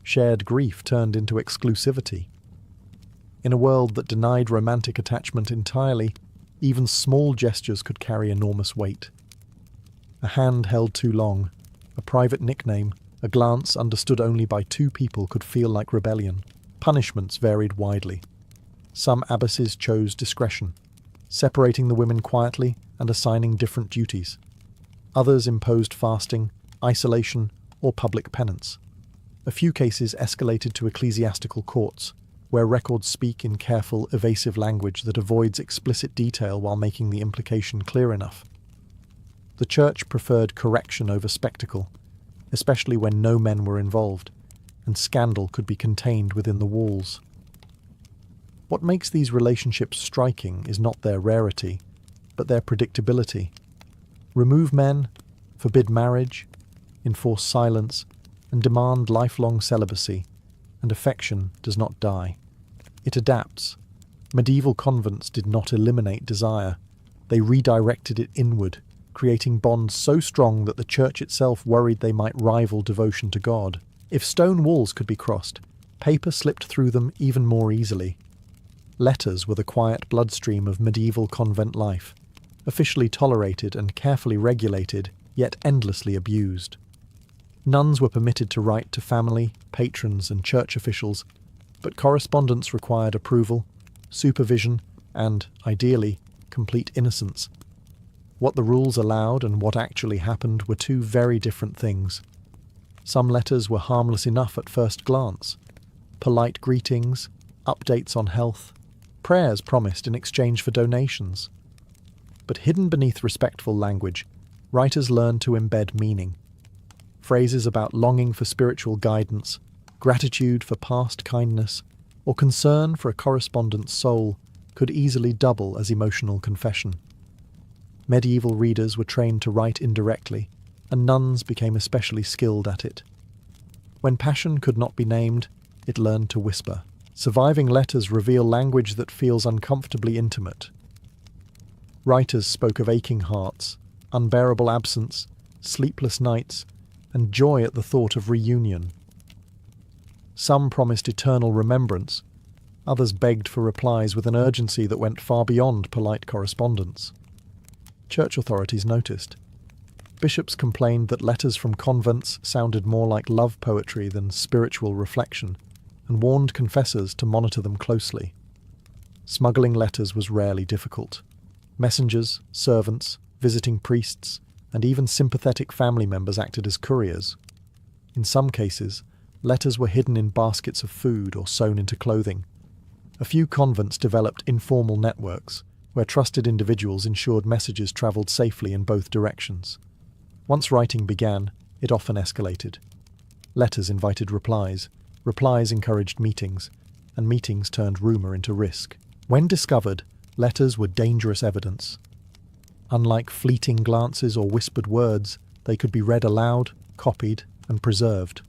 Shared grief turned into exclusivity. In a world that denied romantic attachment entirely, even small gestures could carry enormous weight. A hand held too long, a private nickname, a glance understood only by two people could feel like rebellion. Punishments varied widely. Some abbesses chose discretion, separating the women quietly and assigning different duties. Others imposed fasting, isolation, or public penance. A few cases escalated to ecclesiastical courts, where records speak in careful, evasive language that avoids explicit detail while making the implication clear enough. The church preferred correction over spectacle, especially when no men were involved, and scandal could be contained within the walls. What makes these relationships striking is not their rarity, but their predictability. Remove men, forbid marriage, enforce silence, and demand lifelong celibacy, and affection does not die. It adapts. Medieval convents did not eliminate desire. They redirected it inward, creating bonds so strong that the church itself worried they might rival devotion to God. If stone walls could be crossed, paper slipped through them even more easily. Letters were the quiet bloodstream of medieval convent life, officially tolerated and carefully regulated, yet endlessly abused. Nuns were permitted to write to family, patrons, and church officials, but correspondence required approval, supervision, and, ideally, complete innocence. What the rules allowed and what actually happened were two very different things. Some letters were harmless enough at first glance. Polite greetings, updates on health, prayers promised in exchange for donations. But hidden beneath respectful language, writers learned to embed meaning. Phrases about longing for spiritual guidance, gratitude for past kindness, or concern for a correspondent's soul could easily double as emotional confession. Medieval readers were trained to write indirectly, and nuns became especially skilled at it. When passion could not be named, it learned to whisper. Surviving letters reveal language that feels uncomfortably intimate. Writers spoke of aching hearts, unbearable absence, sleepless nights, and joy at the thought of reunion. Some promised eternal remembrance, others begged for replies with an urgency that went far beyond polite correspondence. Church authorities noticed. Bishops complained that letters from convents sounded more like love poetry than spiritual reflection, and warned confessors to monitor them closely. Smuggling letters was rarely difficult. Messengers, servants, visiting priests, and even sympathetic family members acted as couriers. In some cases, letters were hidden in baskets of food or sewn into clothing. A few convents developed informal networks, where trusted individuals ensured messages travelled safely in both directions. Once writing began, it often escalated. Letters invited replies, replies encouraged meetings, and meetings turned rumour into risk. When discovered, letters were dangerous evidence. Unlike fleeting glances or whispered words, they could be read aloud, copied, and preserved.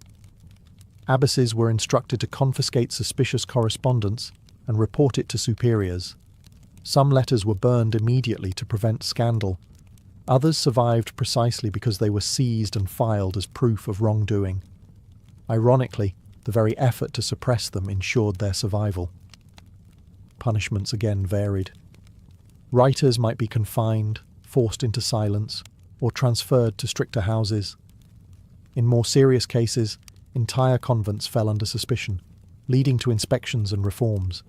Abbesses were instructed to confiscate suspicious correspondence and report it to superiors. Some letters were burned immediately to prevent scandal. Others survived precisely because they were seized and filed as proof of wrongdoing. Ironically, the very effort to suppress them ensured their survival. Punishments again varied. Writers might be confined, forced into silence, or transferred to stricter houses. In more serious cases, entire convents fell under suspicion, leading to inspections and reforms.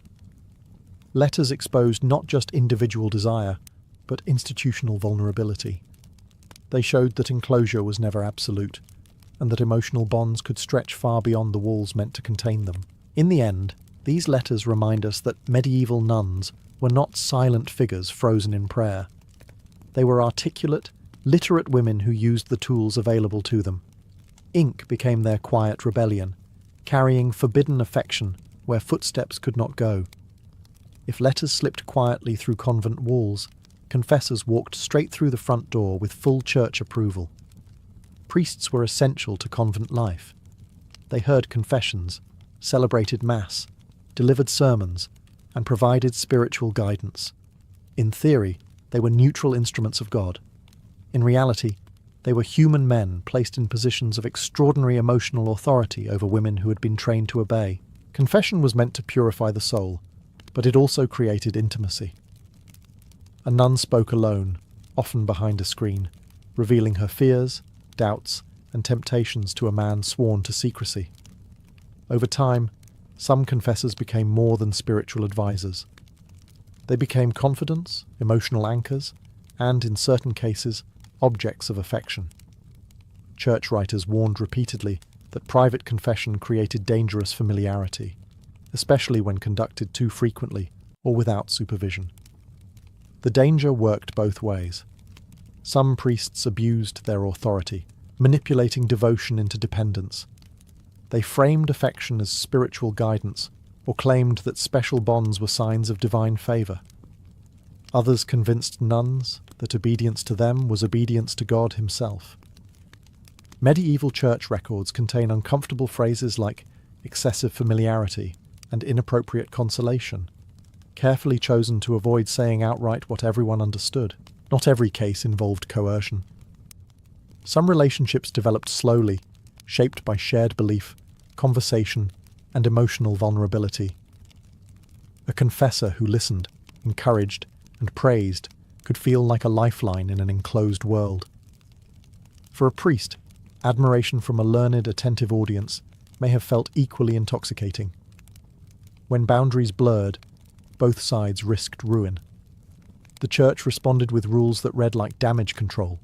Letters exposed not just individual desire, but institutional vulnerability. They showed that enclosure was never absolute, and that emotional bonds could stretch far beyond the walls meant to contain them. In the end, these letters remind us that medieval nuns were not silent figures frozen in prayer. They were articulate, literate women who used the tools available to them. Ink became their quiet rebellion, carrying forbidden affection where footsteps could not go. If letters slipped quietly through convent walls, confessors walked straight through the front door with full church approval. Priests were essential to convent life. They heard confessions, celebrated Mass, delivered sermons, and provided spiritual guidance. In theory, they were neutral instruments of God. In reality, they were human men placed in positions of extraordinary emotional authority over women who had been trained to obey. Confession was meant to purify the soul, but it also created intimacy. A nun spoke alone, often behind a screen, revealing her fears, doubts, and temptations to a man sworn to secrecy. Over time, some confessors became more than spiritual advisors. They became confidants, emotional anchors, and, in certain cases, objects of affection. Church writers warned repeatedly that private confession created dangerous familiarity, especially when conducted too frequently or without supervision. The danger worked both ways. Some priests abused their authority, manipulating devotion into dependence. They framed affection as spiritual guidance, or claimed that special bonds were signs of divine favour. Others convinced nuns that obedience to them was obedience to God himself. Medieval church records contain uncomfortable phrases like excessive familiarity and inappropriate consolation, carefully chosen to avoid saying outright what everyone understood. Not every case involved coercion. Some relationships developed slowly, shaped by shared belief, conversation, and emotional vulnerability. A confessor who listened, encouraged, and praised could feel like a lifeline in an enclosed world. For a priest, admiration from a learned, attentive audience may have felt equally intoxicating. When boundaries blurred, both sides risked ruin. The church responded with rules that read like damage control.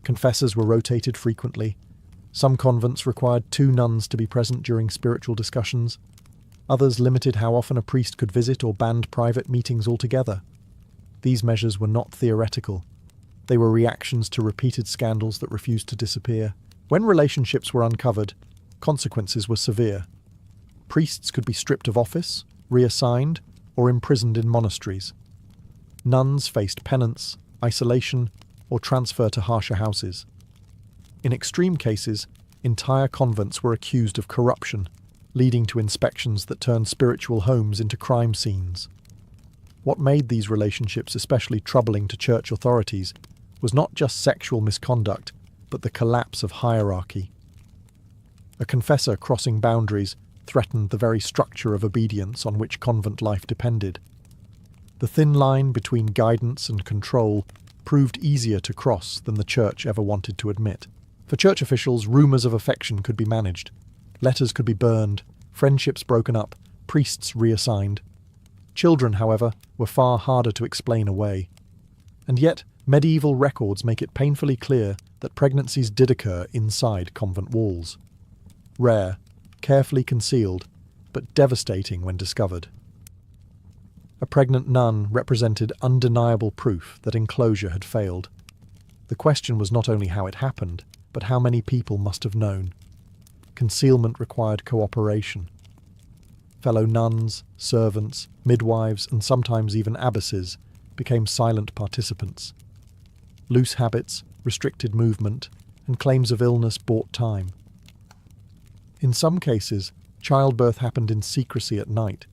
Confessors were rotated frequently. Some convents required 2 nuns to be present during spiritual discussions. Others limited how often a priest could visit or banned private meetings altogether. These measures were not theoretical. They were reactions to repeated scandals that refused to disappear. When relationships were uncovered, consequences were severe. Priests could be stripped of office, reassigned, or imprisoned in monasteries. Nuns faced penance, isolation, or transfer to harsher houses. In extreme cases, entire convents were accused of corruption, leading to inspections that turned spiritual homes into crime scenes. What made these relationships especially troubling to church authorities was not just sexual misconduct, but the collapse of hierarchy. A confessor crossing boundaries threatened the very structure of obedience on which convent life depended. The thin line between guidance and control proved easier to cross than the church ever wanted to admit. For church officials, rumours of affection could be managed. Letters could be burned, friendships broken up, priests reassigned. Children, however, were far harder to explain away. And yet, medieval records make it painfully clear that pregnancies did occur inside convent walls. Rare, carefully concealed, but devastating when discovered. A pregnant nun represented undeniable proof that enclosure had failed. The question was not only how it happened, but how many people must have known. Concealment required cooperation. Fellow nuns, servants, midwives, and sometimes even abbesses became silent participants. Loose habits, restricted movement, and claims of illness bought time. In some cases, childbirth happened in secrecy at night,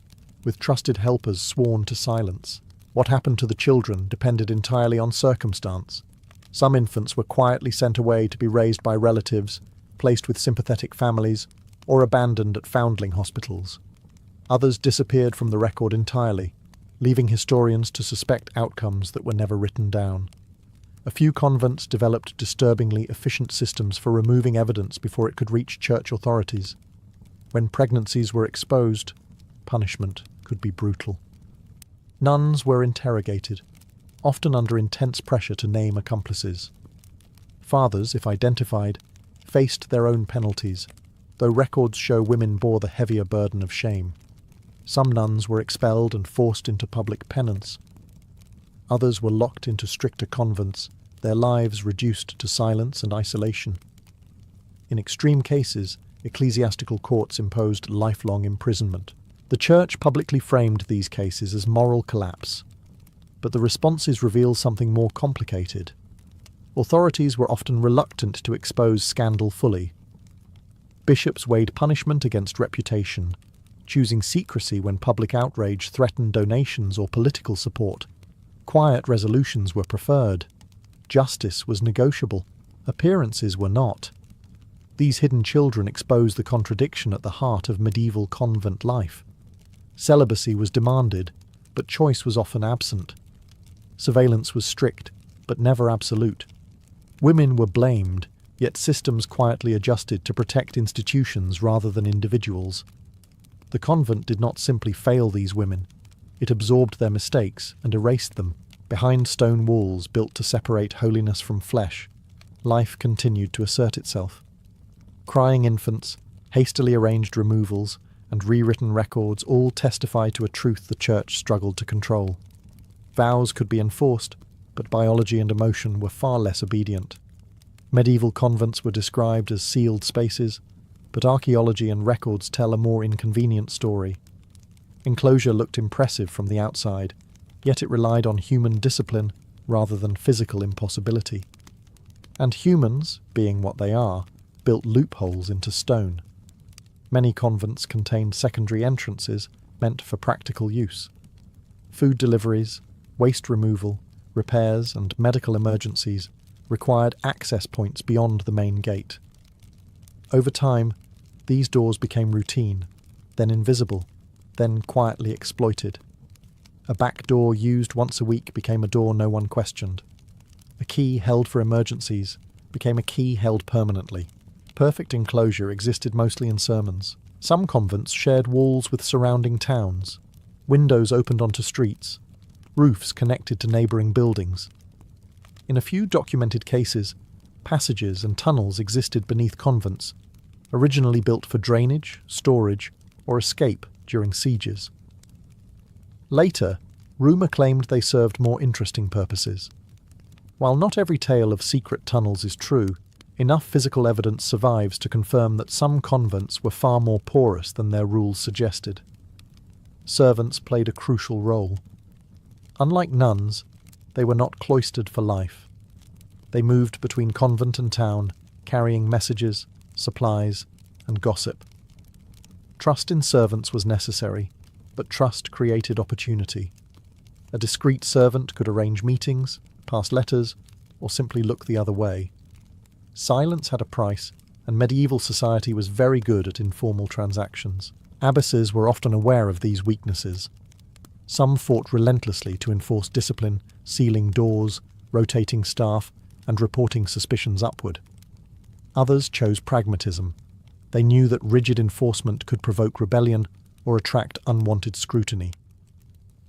with trusted helpers sworn to silence. What happened to the children depended entirely on circumstance. Some infants were quietly sent away to be raised by relatives, placed with sympathetic families, or abandoned at foundling hospitals. Others disappeared from the record entirely, leaving historians to suspect outcomes that were never written down. A few convents developed disturbingly efficient systems for removing evidence before it could reach church authorities. When pregnancies were exposed, punishment could be brutal. Nuns were interrogated, often under intense pressure to name accomplices. Fathers, if identified, faced their own penalties, though records show women bore the heavier burden of shame. Some nuns were expelled and forced into public penance. Others were locked into stricter convents, their lives reduced to silence and isolation. In extreme cases, ecclesiastical courts imposed lifelong imprisonment. The Church publicly framed these cases as moral collapse, but the responses reveal something more complicated. Authorities were often reluctant to expose scandal fully. Bishops weighed punishment against reputation, choosing secrecy when public outrage threatened donations or political support. Quiet resolutions were preferred. Justice was negotiable. Appearances were not. These hidden children expose the contradiction at the heart of medieval convent life. Celibacy was demanded, but choice was often absent. Surveillance was strict, but never absolute. Women were blamed, yet systems quietly adjusted to protect institutions rather than individuals. The convent did not simply fail these women. It absorbed their mistakes and erased them. Behind stone walls built to separate holiness from flesh, life continued to assert itself. Crying infants, hastily arranged removals, and rewritten records all testify to a truth the Church struggled to control. Vows could be enforced, but biology and emotion were far less obedient. Medieval convents were described as sealed spaces, but archaeology and records tell a more inconvenient story. Enclosure looked impressive from the outside, yet it relied on human discipline rather than physical impossibility. And humans, being what they are, built loopholes into stone. Many convents contained secondary entrances meant for practical use. Food deliveries, waste removal, repairs, and medical emergencies required access points beyond the main gate. Over time, these doors became routine, then invisible, then quietly exploited. A back door used once a week became a door no one questioned. A key held for emergencies became a key held permanently. Perfect enclosure existed mostly in sermons. Some convents shared walls with surrounding towns. Windows opened onto streets. Roofs connected to neighbouring buildings. In a few documented cases, passages and tunnels existed beneath convents, originally built for drainage, storage, or escape during sieges. Later, rumour claimed they served more interesting purposes. While not every tale of secret tunnels is true, enough physical evidence survives to confirm that some convents were far more porous than their rules suggested. Servants played a crucial role. Unlike nuns, they were not cloistered for life. They moved between convent and town, carrying messages, supplies, and gossip. Trust in servants was necessary, but trust created opportunity. A discreet servant could arrange meetings, pass letters, or simply look the other way. Silence had a price, and medieval society was very good at informal transactions. Abbesses were often aware of these weaknesses. Some fought relentlessly to enforce discipline, sealing doors, rotating staff, and reporting suspicions upward. Others chose pragmatism. They knew that rigid enforcement could provoke rebellion or attract unwanted scrutiny.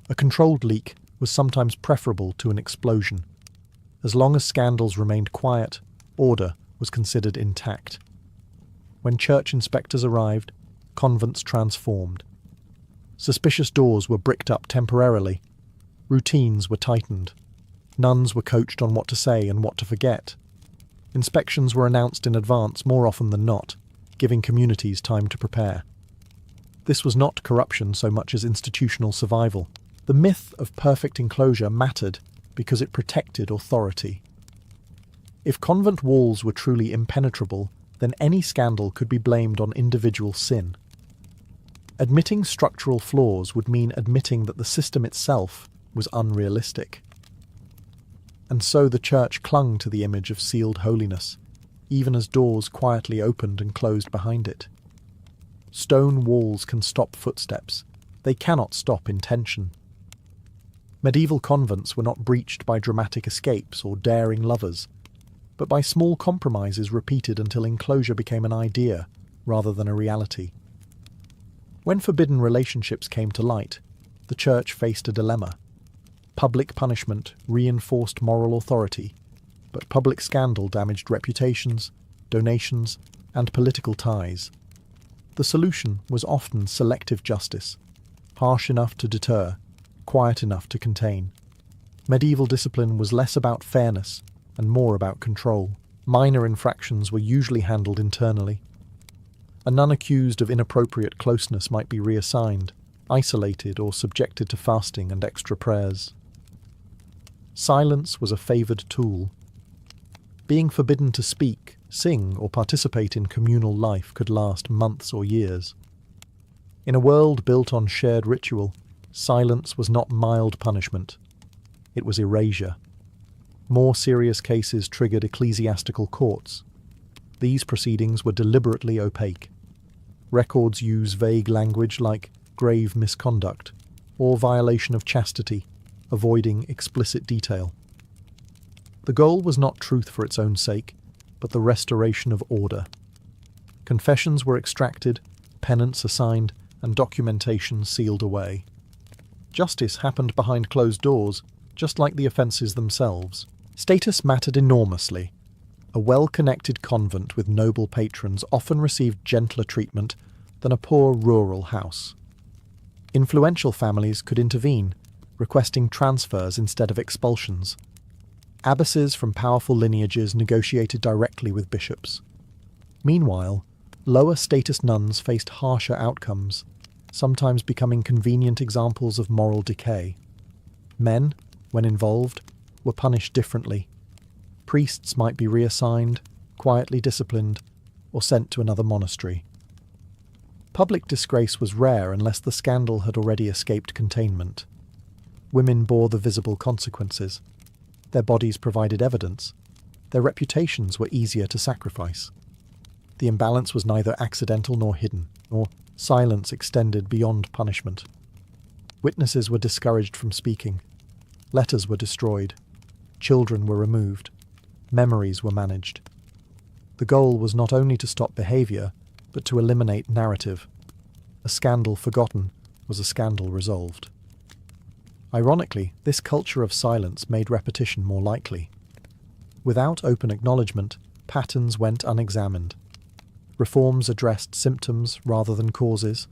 A controlled leak was sometimes preferable to an explosion. As long as scandals remained quiet, order was considered intact. When church inspectors arrived, convents transformed. Suspicious doors were bricked up temporarily. Routines were tightened. Nuns were coached on what to say and what to forget. Inspections were announced in advance more often than not, giving communities time to prepare. This was not corruption so much as institutional survival. The myth of perfect enclosure mattered because it protected authority. If convent walls were truly impenetrable, then any scandal could be blamed on individual sin. Admitting structural flaws would mean admitting that the system itself was unrealistic. And so the church clung to the image of sealed holiness, even as doors quietly opened and closed behind it. Stone walls can stop footsteps. They cannot stop intention. Medieval convents were not breached by dramatic escapes or daring lovers, but by small compromises repeated until enclosure became an idea rather than a reality. When forbidden relationships came to light, the church faced a dilemma. Public punishment reinforced moral authority, but public scandal damaged reputations, donations, and political ties. The solution was often selective justice, harsh enough to deter, quiet enough to contain. Medieval discipline was less about fairness and more about control. Minor infractions were usually handled internally. A nun accused of inappropriate closeness might be reassigned, isolated, or subjected to fasting and extra prayers. Silence was a favoured tool. Being forbidden to speak, sing, or participate in communal life could last months or years. In a world built on shared ritual, silence was not mild punishment. It was erasure. More serious cases triggered ecclesiastical courts. These proceedings were deliberately opaque. Records use vague language like grave misconduct or violation of chastity, avoiding explicit detail. The goal was not truth for its own sake, but the restoration of order. Confessions were extracted, penance assigned, and documentation sealed away. Justice happened behind closed doors, just like the offences themselves. Status mattered enormously. A well-connected convent with noble patrons often received gentler treatment than a poor rural house. Influential families could intervene, requesting transfers instead of expulsions. Abbesses from powerful lineages negotiated directly with bishops. Meanwhile, lower-status nuns faced harsher outcomes, sometimes becoming convenient examples of moral decay. Men, when involved, were punished differently. Priests might be reassigned, quietly disciplined, or sent to another monastery. Public disgrace was rare unless the scandal had already escaped containment. Women bore the visible consequences. Their bodies provided evidence. Their reputations were easier to sacrifice. The imbalance was neither accidental nor hidden, nor silence extended beyond punishment. Witnesses were discouraged from speaking. Letters were destroyed. Children were removed. Memories were managed. The goal was not only to stop behaviour, but to eliminate narrative. A scandal forgotten was a scandal resolved. Ironically, this culture of silence made repetition more likely. Without open acknowledgement, patterns went unexamined. Reforms addressed symptoms rather than causes.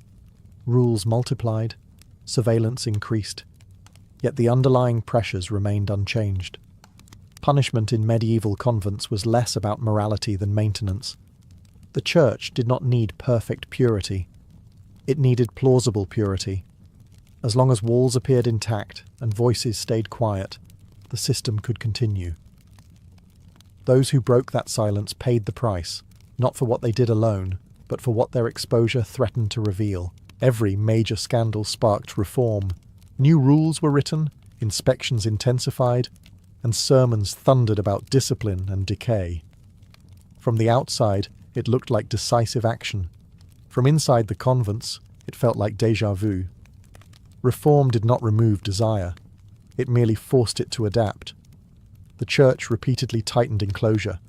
Rules multiplied. Surveillance increased. Yet the underlying pressures remained unchanged. Punishment in medieval convents was less about morality than maintenance. The church did not need perfect purity. It needed plausible purity. As long as walls appeared intact and voices stayed quiet, the system could continue. Those who broke that silence paid the price, not for what they did alone, but for what their exposure threatened to reveal. Every major scandal sparked reform. New rules were written, inspections intensified, and sermons thundered about discipline and decay. From the outside, it looked like decisive action. From inside the convents, it felt like déjà vu. Reform did not remove desire. It merely forced it to adapt. The church repeatedly tightened enclosure.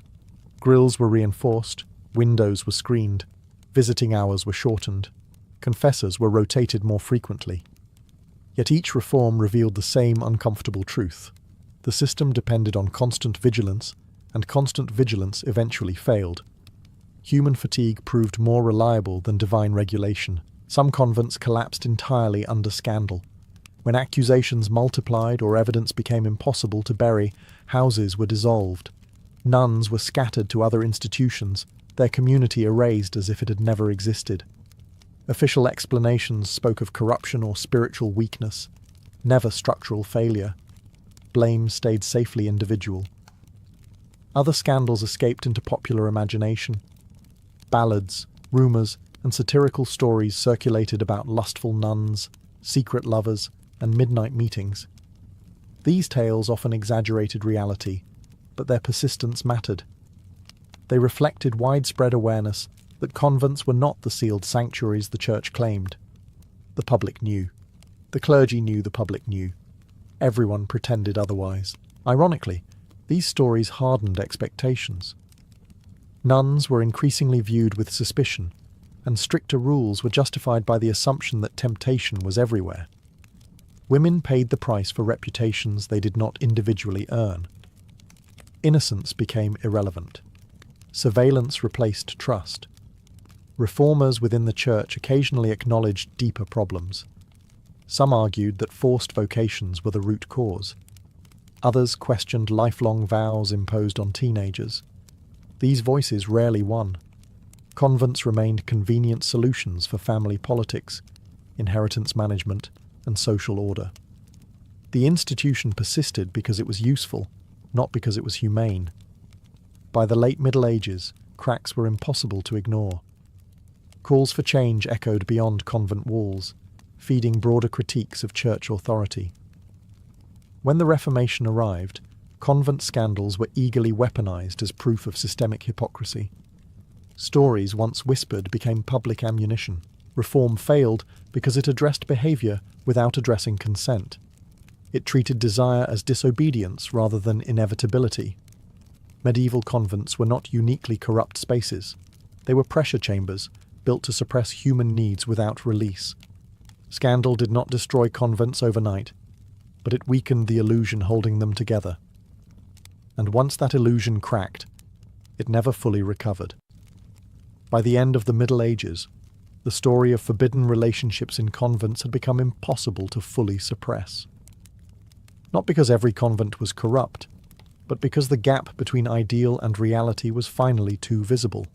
Grills were reinforced, windows were screened, visiting hours were shortened, confessors were rotated more frequently. Yet each reform revealed the same uncomfortable truth. The system depended on constant vigilance, and constant vigilance eventually failed. Human fatigue proved more reliable than divine regulation. Some convents collapsed entirely under scandal. When accusations multiplied or evidence became impossible to bury, houses were dissolved. Nuns were scattered to other institutions, their community erased as if it had never existed. Official explanations spoke of corruption or spiritual weakness, never structural failure. Blame stayed safely individual. Other scandals escaped into popular imagination. Ballads, rumours, and satirical stories circulated about lustful nuns, secret lovers, and midnight meetings. These tales often exaggerated reality, but their persistence mattered. They reflected widespread awareness that convents were not the sealed sanctuaries the church claimed. The public knew. The clergy knew the public knew. Everyone pretended otherwise. Ironically, these stories hardened expectations. Nuns were increasingly viewed with suspicion, and stricter rules were justified by the assumption that temptation was everywhere. Women paid the price for reputations they did not individually earn. Innocence became irrelevant. Surveillance replaced trust. Reformers within the church occasionally acknowledged deeper problems. Some argued that forced vocations were the root cause. Others questioned lifelong vows imposed on teenagers. These voices rarely won. Convents remained convenient solutions for family politics, inheritance management, and social order. The institution persisted because it was useful, not because it was humane. By the late Middle Ages, cracks were impossible to ignore. Calls for change echoed beyond convent walls, feeding broader critiques of church authority. When the Reformation arrived, convent scandals were eagerly weaponized as proof of systemic hypocrisy. Stories once whispered became public ammunition. Reform failed because it addressed behavior without addressing consent. It treated desire as disobedience rather than inevitability. Medieval convents were not uniquely corrupt spaces. They were pressure chambers, built to suppress human needs without release. Scandal did not destroy convents overnight, but it weakened the illusion holding them together. And once that illusion cracked, it never fully recovered. By the end of the Middle Ages, the story of forbidden relationships in convents had become impossible to fully suppress. Not because every convent was corrupt, but because the gap between ideal and reality was finally too visible.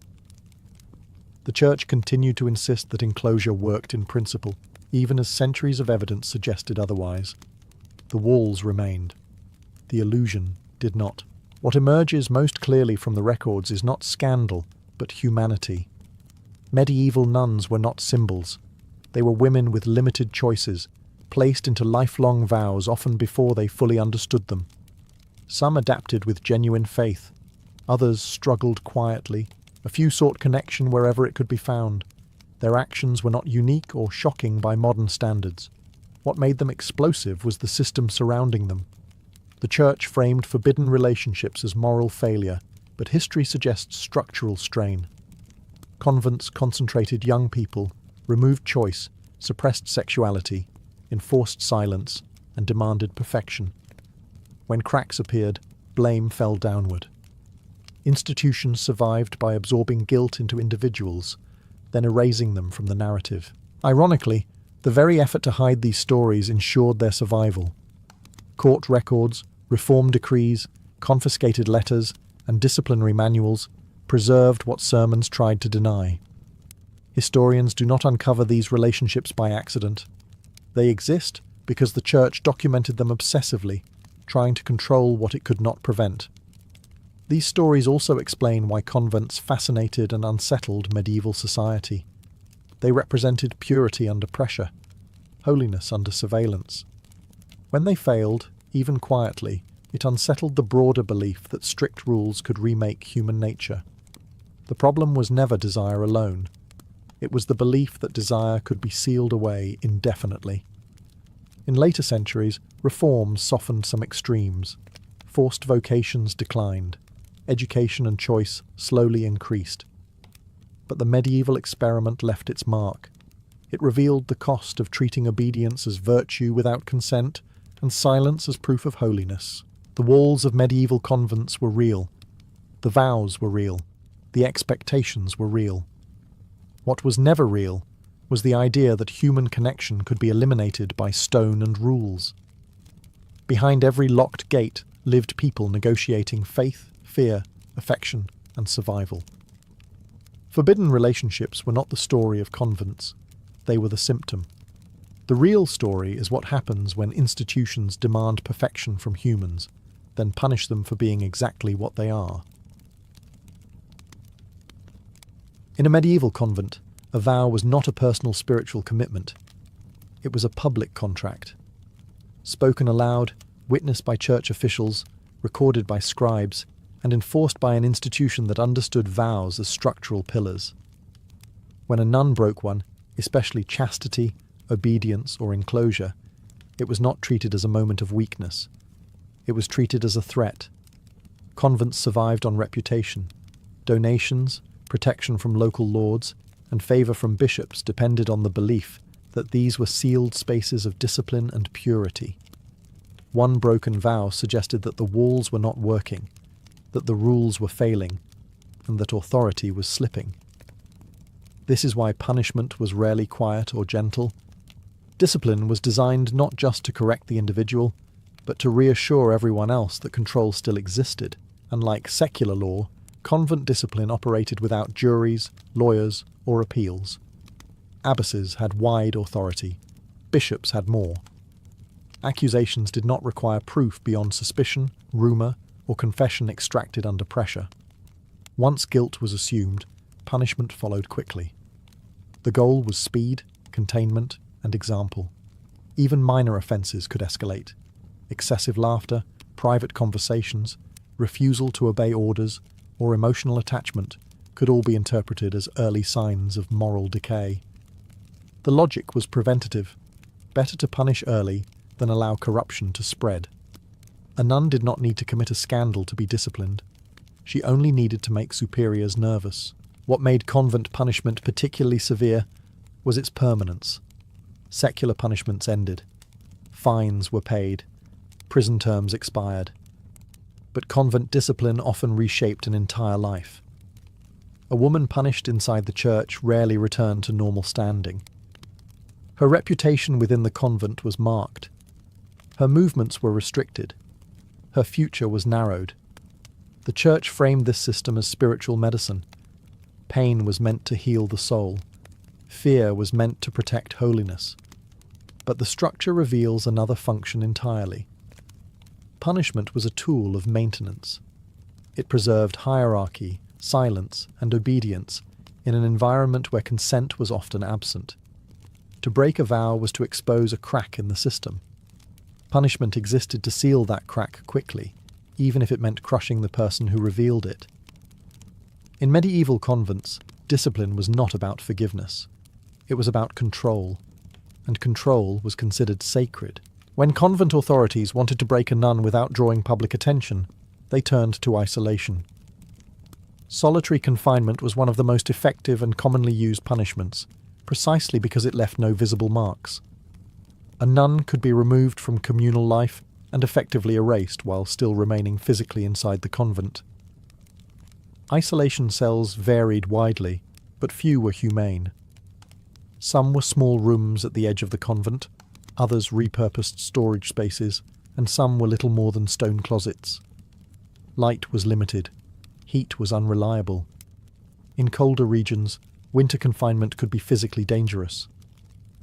The Church continued to insist that enclosure worked in principle, even as centuries of evidence suggested otherwise. The walls remained. The illusion did not. What emerges most clearly from the records is not scandal, but humanity. Medieval nuns were not symbols. They were women with limited choices, placed into lifelong vows often before they fully understood them. Some adapted with genuine faith. Others struggled quietly. A few sought connection wherever it could be found. Their actions were not unique or shocking by modern standards. What made them explosive was the system surrounding them. The Church framed forbidden relationships as moral failure, but history suggests structural strain. Convents concentrated young people, removed choice, suppressed sexuality, enforced silence, and demanded perfection. When cracks appeared, blame fell downward. Institutions survived by absorbing guilt into individuals, then erasing them from the narrative. Ironically, the very effort to hide these stories ensured their survival. Court records, reform decrees, confiscated letters, and disciplinary manuals preserved what sermons tried to deny. Historians do not uncover these relationships by accident. They exist because the Church documented them obsessively, trying to control what it could not prevent. These stories also explain why convents fascinated and unsettled medieval society. They represented purity under pressure, holiness under surveillance. When they failed, even quietly, it unsettled the broader belief that strict rules could remake human nature. The problem was never desire alone. It was the belief that desire could be sealed away indefinitely. In later centuries, reforms softened some extremes. Forced vocations declined. Education and choice slowly increased. But the medieval experiment left its mark. It revealed the cost of treating obedience as virtue without consent and silence as proof of holiness. The walls of medieval convents were real. The vows were real. The expectations were real. What was never real was the idea that human connection could be eliminated by stone and rules. Behind every locked gate lived people negotiating faith, fear, affection, and survival. Forbidden relationships were not the story of convents. They were the symptom. The real story is what happens when institutions demand perfection from humans, then punish them for being exactly what they are. In a medieval convent, a vow was not a personal spiritual commitment. It was a public contract. Spoken aloud, witnessed by church officials, recorded by scribes, and enforced by an institution that understood vows as structural pillars. When a nun broke one, especially chastity, obedience, or enclosure, it was not treated as a moment of weakness. It was treated as a threat. Convents survived on reputation. Donations, protection from local lords, and favour from bishops depended on the belief that these were sealed spaces of discipline and purity. One broken vow suggested that the walls were not working, that the rules were failing, and that authority was slipping. This is why punishment was rarely quiet or gentle. Discipline was designed not just to correct the individual, but to reassure everyone else that control still existed. Unlike secular law, convent discipline operated without juries, lawyers, or appeals. Abbesses had wide authority. Bishops had more. Accusations did not require proof beyond suspicion, rumour, or confession extracted under pressure. Once guilt was assumed, punishment followed quickly. The goal was speed, containment, and example. Even minor offences could escalate. Excessive laughter, private conversations, refusal to obey orders, or emotional attachment could all be interpreted as early signs of moral decay. The logic was preventative. Better to punish early than allow corruption to spread. A nun did not need to commit a scandal to be disciplined. She only needed to make superiors nervous. What made convent punishment particularly severe was its permanence. Secular punishments ended. Fines were paid. Prison terms expired. But convent discipline often reshaped an entire life. A woman punished inside the church rarely returned to normal standing. Her reputation within the convent was marked. Her movements were restricted. Her future was narrowed. The church framed this system as spiritual medicine. Pain was meant to heal the soul. Fear was meant to protect holiness. But the structure reveals another function entirely. Punishment was a tool of maintenance. It preserved hierarchy, silence, and obedience in an environment where consent was often absent. To break a vow was to expose a crack in the system. Punishment existed to seal that crack quickly, even if it meant crushing the person who revealed it. In medieval convents, discipline was not about forgiveness. It was about control, and control was considered sacred. When convent authorities wanted to break a nun without drawing public attention, they turned to isolation. Solitary confinement was one of the most effective and commonly used punishments, precisely because it left no visible marks. A nun could be removed from communal life and effectively erased while still remaining physically inside the convent. Isolation cells varied widely, but few were humane. Some were small rooms at the edge of the convent, others repurposed storage spaces, and some were little more than stone closets. Light was limited. Heat was unreliable. In colder regions, winter confinement could be physically dangerous.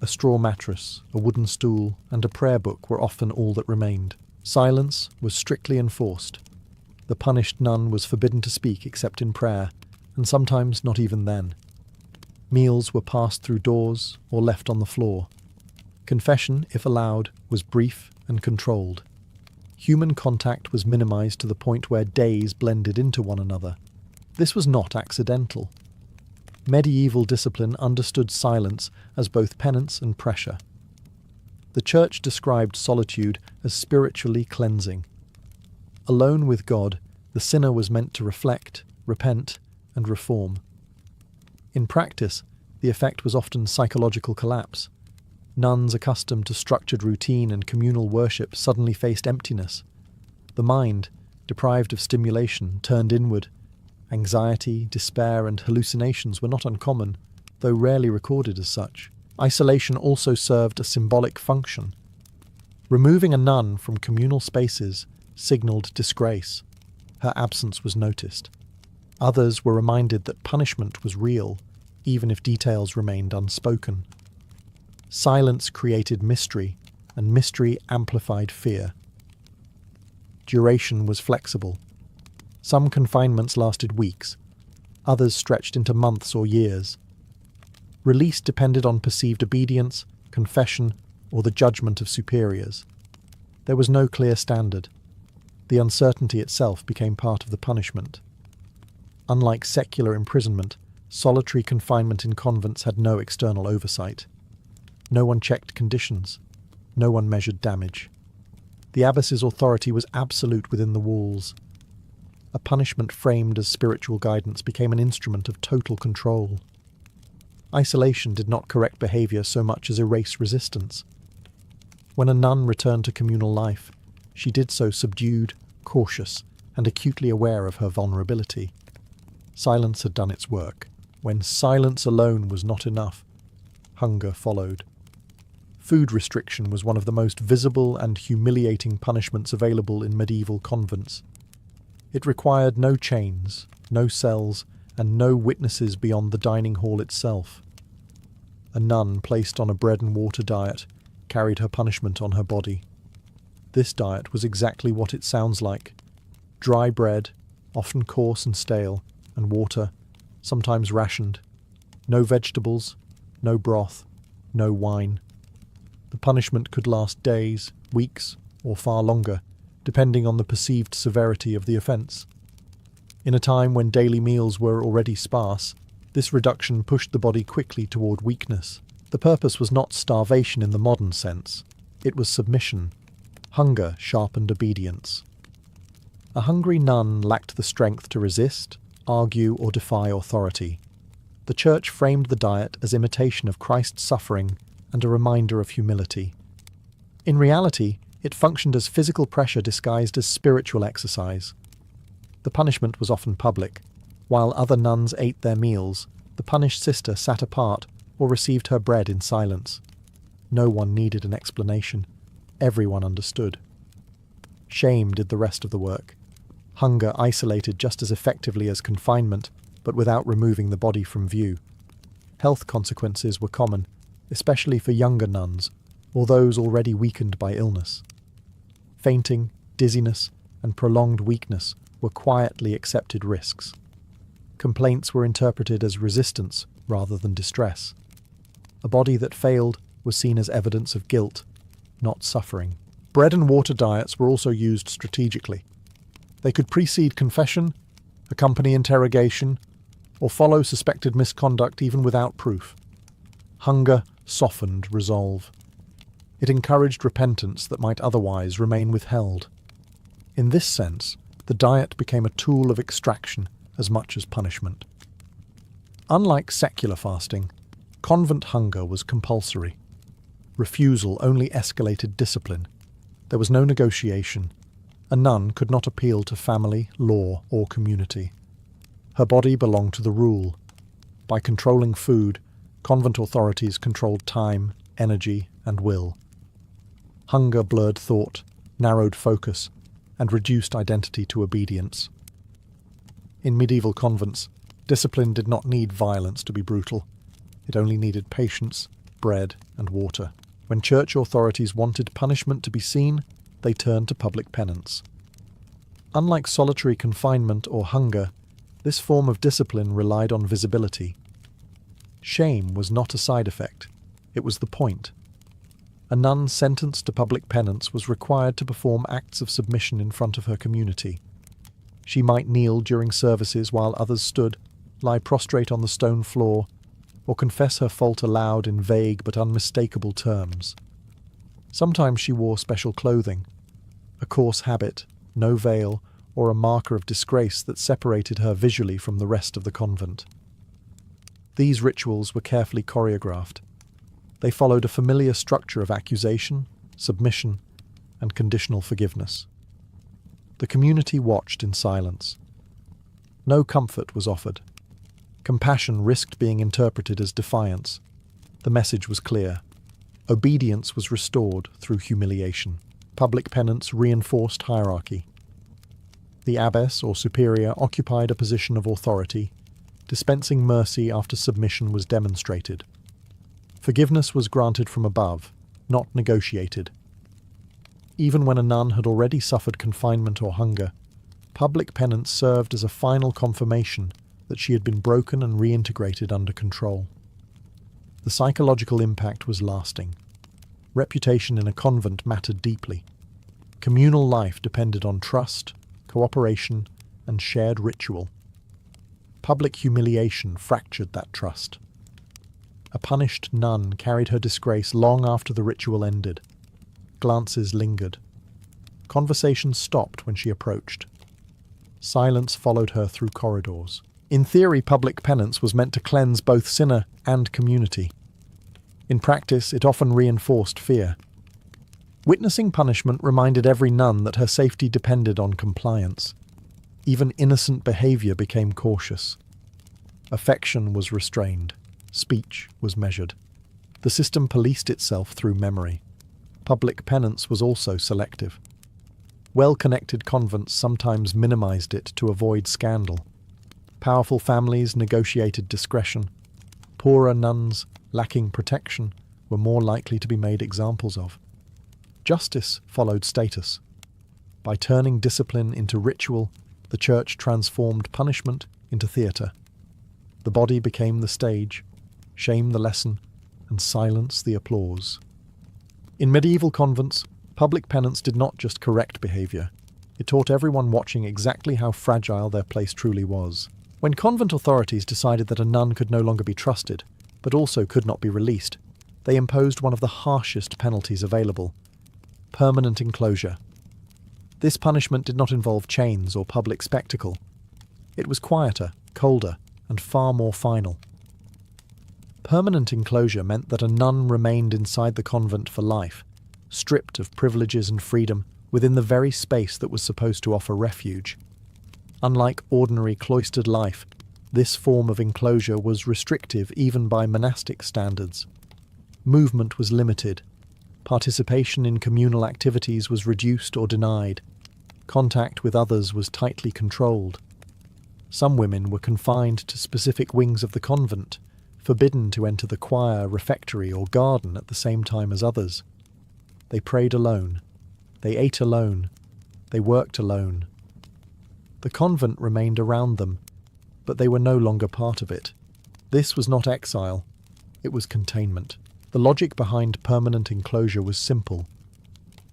A straw mattress, a wooden stool, and a prayer book were often all that remained. Silence was strictly enforced. The punished nun was forbidden to speak except in prayer, and sometimes not even then. Meals were passed through doors or left on the floor. Confession, if allowed, was brief and controlled. Human contact was minimized to the point where days blended into one another. This was not accidental. Medieval discipline understood silence as both penance and pressure. The Church described solitude as spiritually cleansing. Alone with God, the sinner was meant to reflect, repent, and reform. In practice, the effect was often psychological collapse. Nuns accustomed to structured routine and communal worship suddenly faced emptiness. The mind, deprived of stimulation, turned inward. Anxiety, despair, and hallucinations were not uncommon, though rarely recorded as such. Isolation also served a symbolic function. Removing a nun from communal spaces signalled disgrace. Her absence was noticed. Others were reminded that punishment was real, even if details remained unspoken. Silence created mystery, and mystery amplified fear. Duration was flexible. Some confinements lasted weeks, others stretched into months or years. Release depended on perceived obedience, confession, or the judgment of superiors. There was no clear standard. The uncertainty itself became part of the punishment. Unlike secular imprisonment, solitary confinement in convents had no external oversight. No one checked conditions. No one measured damage. The abbess's authority was absolute within the walls. A punishment framed as spiritual guidance became an instrument of total control. Isolation did not correct behaviour so much as erase resistance. When a nun returned to communal life, she did so subdued, cautious, and acutely aware of her vulnerability. Silence had done its work. When silence alone was not enough, hunger followed. Food restriction was one of the most visible and humiliating punishments available in medieval convents. It required no chains, no cells, and no witnesses beyond the dining hall itself. A nun placed on a bread and water diet carried her punishment on her body. This diet was exactly what it sounds like. Dry bread, often coarse and stale, and water, sometimes rationed. No vegetables, no broth, no wine. The punishment could last days, weeks, or far longer, depending on the perceived severity of the offence. In a time when daily meals were already sparse, this reduction pushed the body quickly toward weakness. The purpose was not starvation in the modern sense. It was submission. Hunger sharpened obedience. A hungry nun lacked the strength to resist, argue, or defy authority. The Church framed the diet as imitation of Christ's suffering and a reminder of humility. In reality, it functioned as physical pressure disguised as spiritual exercise. The punishment was often public. While other nuns ate their meals, the punished sister sat apart or received her bread in silence. No one needed an explanation. Everyone understood. Shame did the rest of the work. Hunger isolated just as effectively as confinement, but without removing the body from view. Health consequences were common, especially for younger nuns, or those already weakened by illness. Fainting, dizziness, and prolonged weakness were quietly accepted risks. Complaints were interpreted as resistance rather than distress. A body that failed was seen as evidence of guilt, not suffering. Bread and water diets were also used strategically. They could precede confession, accompany interrogation, or follow suspected misconduct even without proof. Hunger softened resolve. It encouraged repentance that might otherwise remain withheld. In this sense, the diet became a tool of extraction as much as punishment. Unlike secular fasting, convent hunger was compulsory. Refusal only escalated discipline. There was no negotiation. A nun could not appeal to family, law, or community. Her body belonged to the rule. By controlling food, convent authorities controlled time, energy, and will. Hunger blurred thought, narrowed focus, and reduced identity to obedience. In medieval convents, discipline did not need violence to be brutal. It only needed patience, bread, and water. When church authorities wanted punishment to be seen, they turned to public penance. Unlike solitary confinement or hunger, this form of discipline relied on visibility. Shame was not a side effect, it was the point. A nun sentenced to public penance was required to perform acts of submission in front of her community. She might kneel during services while others stood, lie prostrate on the stone floor, or confess her fault aloud in vague but unmistakable terms. Sometimes she wore special clothing, a coarse habit, no veil, or a marker of disgrace that separated her visually from the rest of the convent. These rituals were carefully choreographed. They followed a familiar structure of accusation, submission, and conditional forgiveness. The community watched in silence. No comfort was offered. Compassion risked being interpreted as defiance. The message was clear. Obedience was restored through humiliation. Public penance reinforced hierarchy. The abbess or superior occupied a position of authority, dispensing mercy after submission was demonstrated. Forgiveness was granted from above, not negotiated. Even when a nun had already suffered confinement or hunger, public penance served as a final confirmation that she had been broken and reintegrated under control. The psychological impact was lasting. Reputation in a convent mattered deeply. Communal life depended on trust, cooperation, and shared ritual. Public humiliation fractured that trust. A punished nun carried her disgrace long after the ritual ended. Glances lingered. Conversation stopped when she approached. Silence followed her through corridors. In theory, public penance was meant to cleanse both sinner and community. In practice, it often reinforced fear. Witnessing punishment reminded every nun that her safety depended on compliance. Even innocent behavior became cautious. Affection was restrained. Speech was measured. The system policed itself through memory. Public penance was also selective. Well-connected convents sometimes minimized it to avoid scandal. Powerful families negotiated discretion. Poorer nuns, lacking protection, were more likely to be made examples of. Justice followed status. By turning discipline into ritual, the church transformed punishment into theatre. The body became the stage, shame the lesson, and silence the applause. In medieval convents, public penance did not just correct behaviour. It taught everyone watching exactly how fragile their place truly was. When convent authorities decided that a nun could no longer be trusted, but also could not be released, they imposed one of the harshest penalties available: permanent enclosure. This punishment did not involve chains or public spectacle. It was quieter, colder, and far more final. Permanent enclosure meant that a nun remained inside the convent for life, stripped of privileges and freedom within the very space that was supposed to offer refuge. Unlike ordinary cloistered life, this form of enclosure was restrictive even by monastic standards. Movement was limited. Participation in communal activities was reduced or denied. Contact with others was tightly controlled. Some women were confined to specific wings of the convent, forbidden to enter the choir, refectory, or garden at the same time as others. They prayed alone. They ate alone. They worked alone. The convent remained around them, but they were no longer part of it. This was not exile. It was containment. The logic behind permanent enclosure was simple.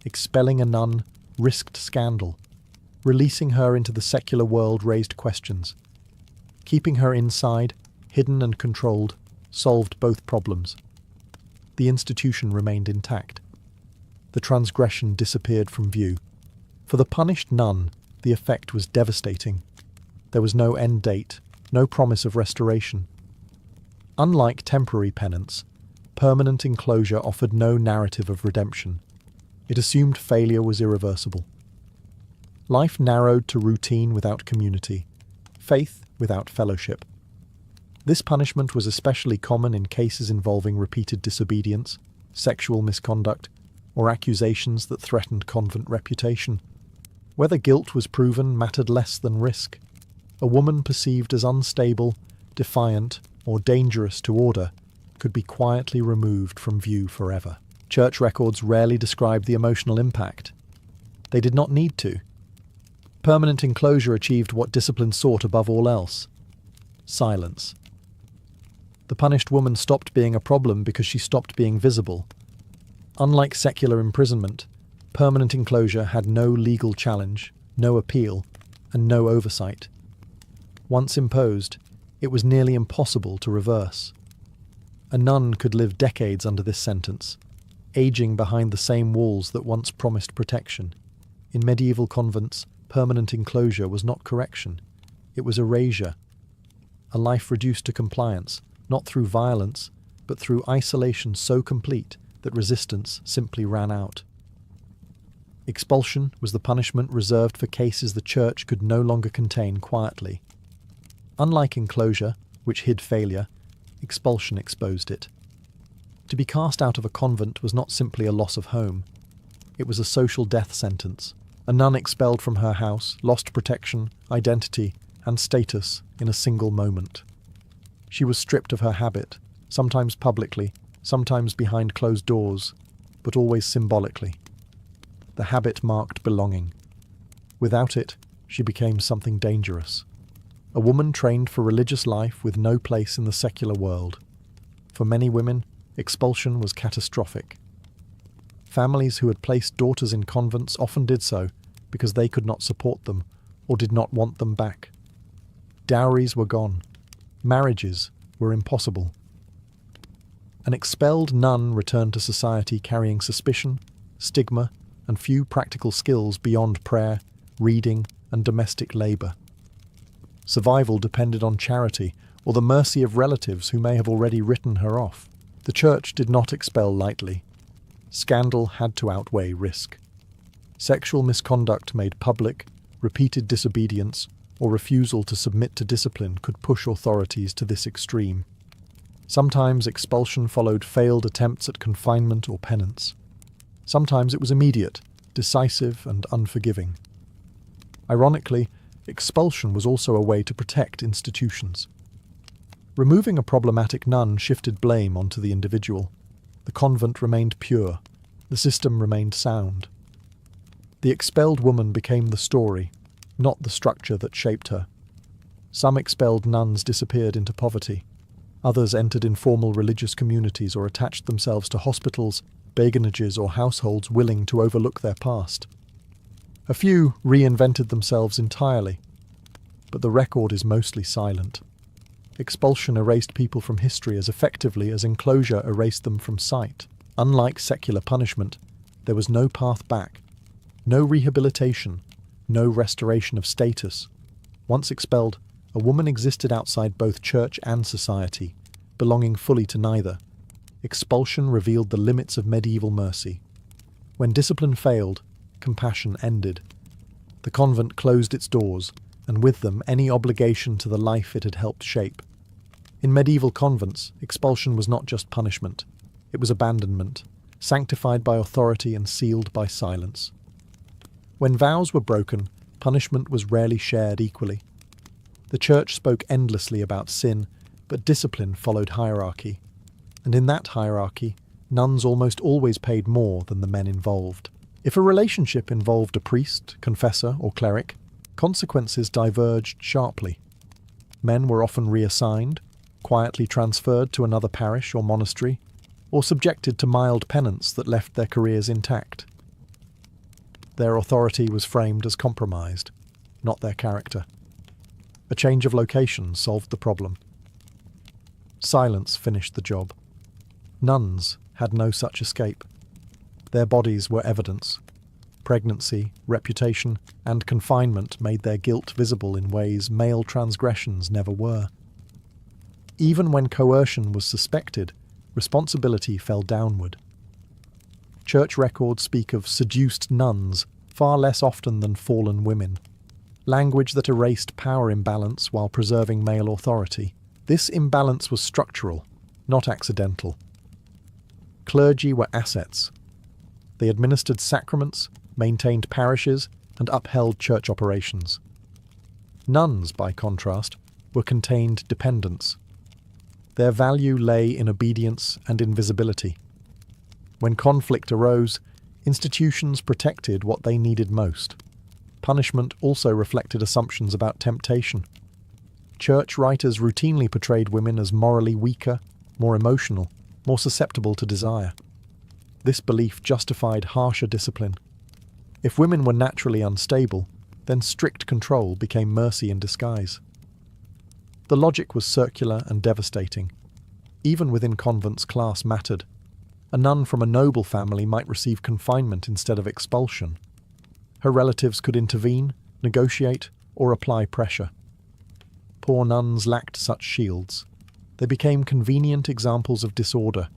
Expelling a nun risked scandal. Releasing her into the secular world raised questions. Keeping her inside, hidden and controlled, solved both problems. The institution remained intact. The transgression disappeared from view. For the punished nun, the effect was devastating. There was no end date, no promise of restoration. Unlike temporary penance, permanent enclosure offered no narrative of redemption. It assumed failure was irreversible. Life narrowed to routine without community, faith without fellowship. This punishment was especially common in cases involving repeated disobedience, sexual misconduct, or accusations that threatened convent reputation. Whether guilt was proven mattered less than risk. A woman perceived as unstable, defiant, or dangerous to order could be quietly removed from view forever. Church records rarely describe the emotional impact. They did not need to. Permanent enclosure achieved what discipline sought above all else: silence. The punished woman stopped being a problem because she stopped being visible. Unlike secular imprisonment, permanent enclosure had no legal challenge, no appeal, and no oversight. Once imposed, it was nearly impossible to reverse. A nun could live decades under this sentence, aging behind the same walls that once promised protection. In medieval convents, permanent enclosure was not correction, it was erasure. A life reduced to compliance, not through violence, but through isolation so complete that resistance simply ran out. Expulsion was the punishment reserved for cases the church could no longer contain quietly. Unlike enclosure, which hid failure, expulsion exposed it. To be cast out of a convent was not simply a loss of home. It was a social death sentence. A nun expelled from her house lost protection, identity, and status in a single moment. She was stripped of her habit, sometimes publicly, sometimes behind closed doors, but always symbolically. The habit marked belonging. Without it, she became something dangerous. A woman trained for religious life with no place in the secular world. For many women, expulsion was catastrophic. Families who had placed daughters in convents often did so because they could not support them or did not want them back. Dowries were gone. Marriages were impossible. An expelled nun returned to society carrying suspicion, stigma, and few practical skills beyond prayer, reading, and domestic labour. Survival depended on charity or the mercy of relatives who may have already written her off. The church did not expel lightly. Scandal had to outweigh risk. Sexual misconduct made public, repeated disobedience, or refusal to submit to discipline could push authorities to this extreme. Sometimes expulsion followed failed attempts at confinement or penance. Sometimes it was immediate, decisive, and unforgiving. Ironically, expulsion was also a way to protect institutions. Removing a problematic nun shifted blame onto the individual. The convent remained pure. The system remained sound. The expelled woman became the story, not the structure that shaped her. Some expelled nuns disappeared into poverty. Others entered informal religious communities or attached themselves to hospitals, begonages, or households willing to overlook their past. A few reinvented themselves entirely, but the record is mostly silent. Expulsion erased people from history as effectively as enclosure erased them from sight. Unlike secular punishment, there was no path back, no rehabilitation, no restoration of status. Once expelled, a woman existed outside both church and society, belonging fully to neither. Expulsion revealed the limits of medieval mercy. When discipline failed, compassion ended. The convent closed its doors, and with them any obligation to the life it had helped shape. In medieval convents, expulsion was not just punishment. It was abandonment, sanctified by authority and sealed by silence. When vows were broken, punishment was rarely shared equally. The church spoke endlessly about sin, but discipline followed hierarchy. And in that hierarchy, nuns almost always paid more than the men involved. If a relationship involved a priest, confessor, or cleric, consequences diverged sharply. Men were often reassigned, quietly transferred to another parish or monastery, or subjected to mild penance that left their careers intact. Their authority was framed as compromised, not their character. A change of location solved the problem. Silence finished the job. Nuns had no such escape. Their bodies were evidence. Pregnancy, reputation, and confinement made their guilt visible in ways male transgressions never were. Even when coercion was suspected, responsibility fell downward. Church records speak of seduced nuns far less often than fallen women, language that erased power imbalance while preserving male authority. This imbalance was structural, not accidental. Clergy were assets. They administered sacraments, maintained parishes, and upheld church operations. Nuns, by contrast, were contained dependents. Their value lay in obedience and invisibility. When conflict arose, institutions protected what they needed most. Punishment also reflected assumptions about temptation. Church writers routinely portrayed women as morally weaker, more emotional, more susceptible to desire. This belief justified harsher discipline. If women were naturally unstable, then strict control became mercy in disguise. The logic was circular and devastating. Even within convents, class mattered. A nun from a noble family might receive confinement instead of expulsion. Her relatives could intervene, negotiate, or apply pressure. Poor nuns lacked such shields. They became convenient examples of disorder.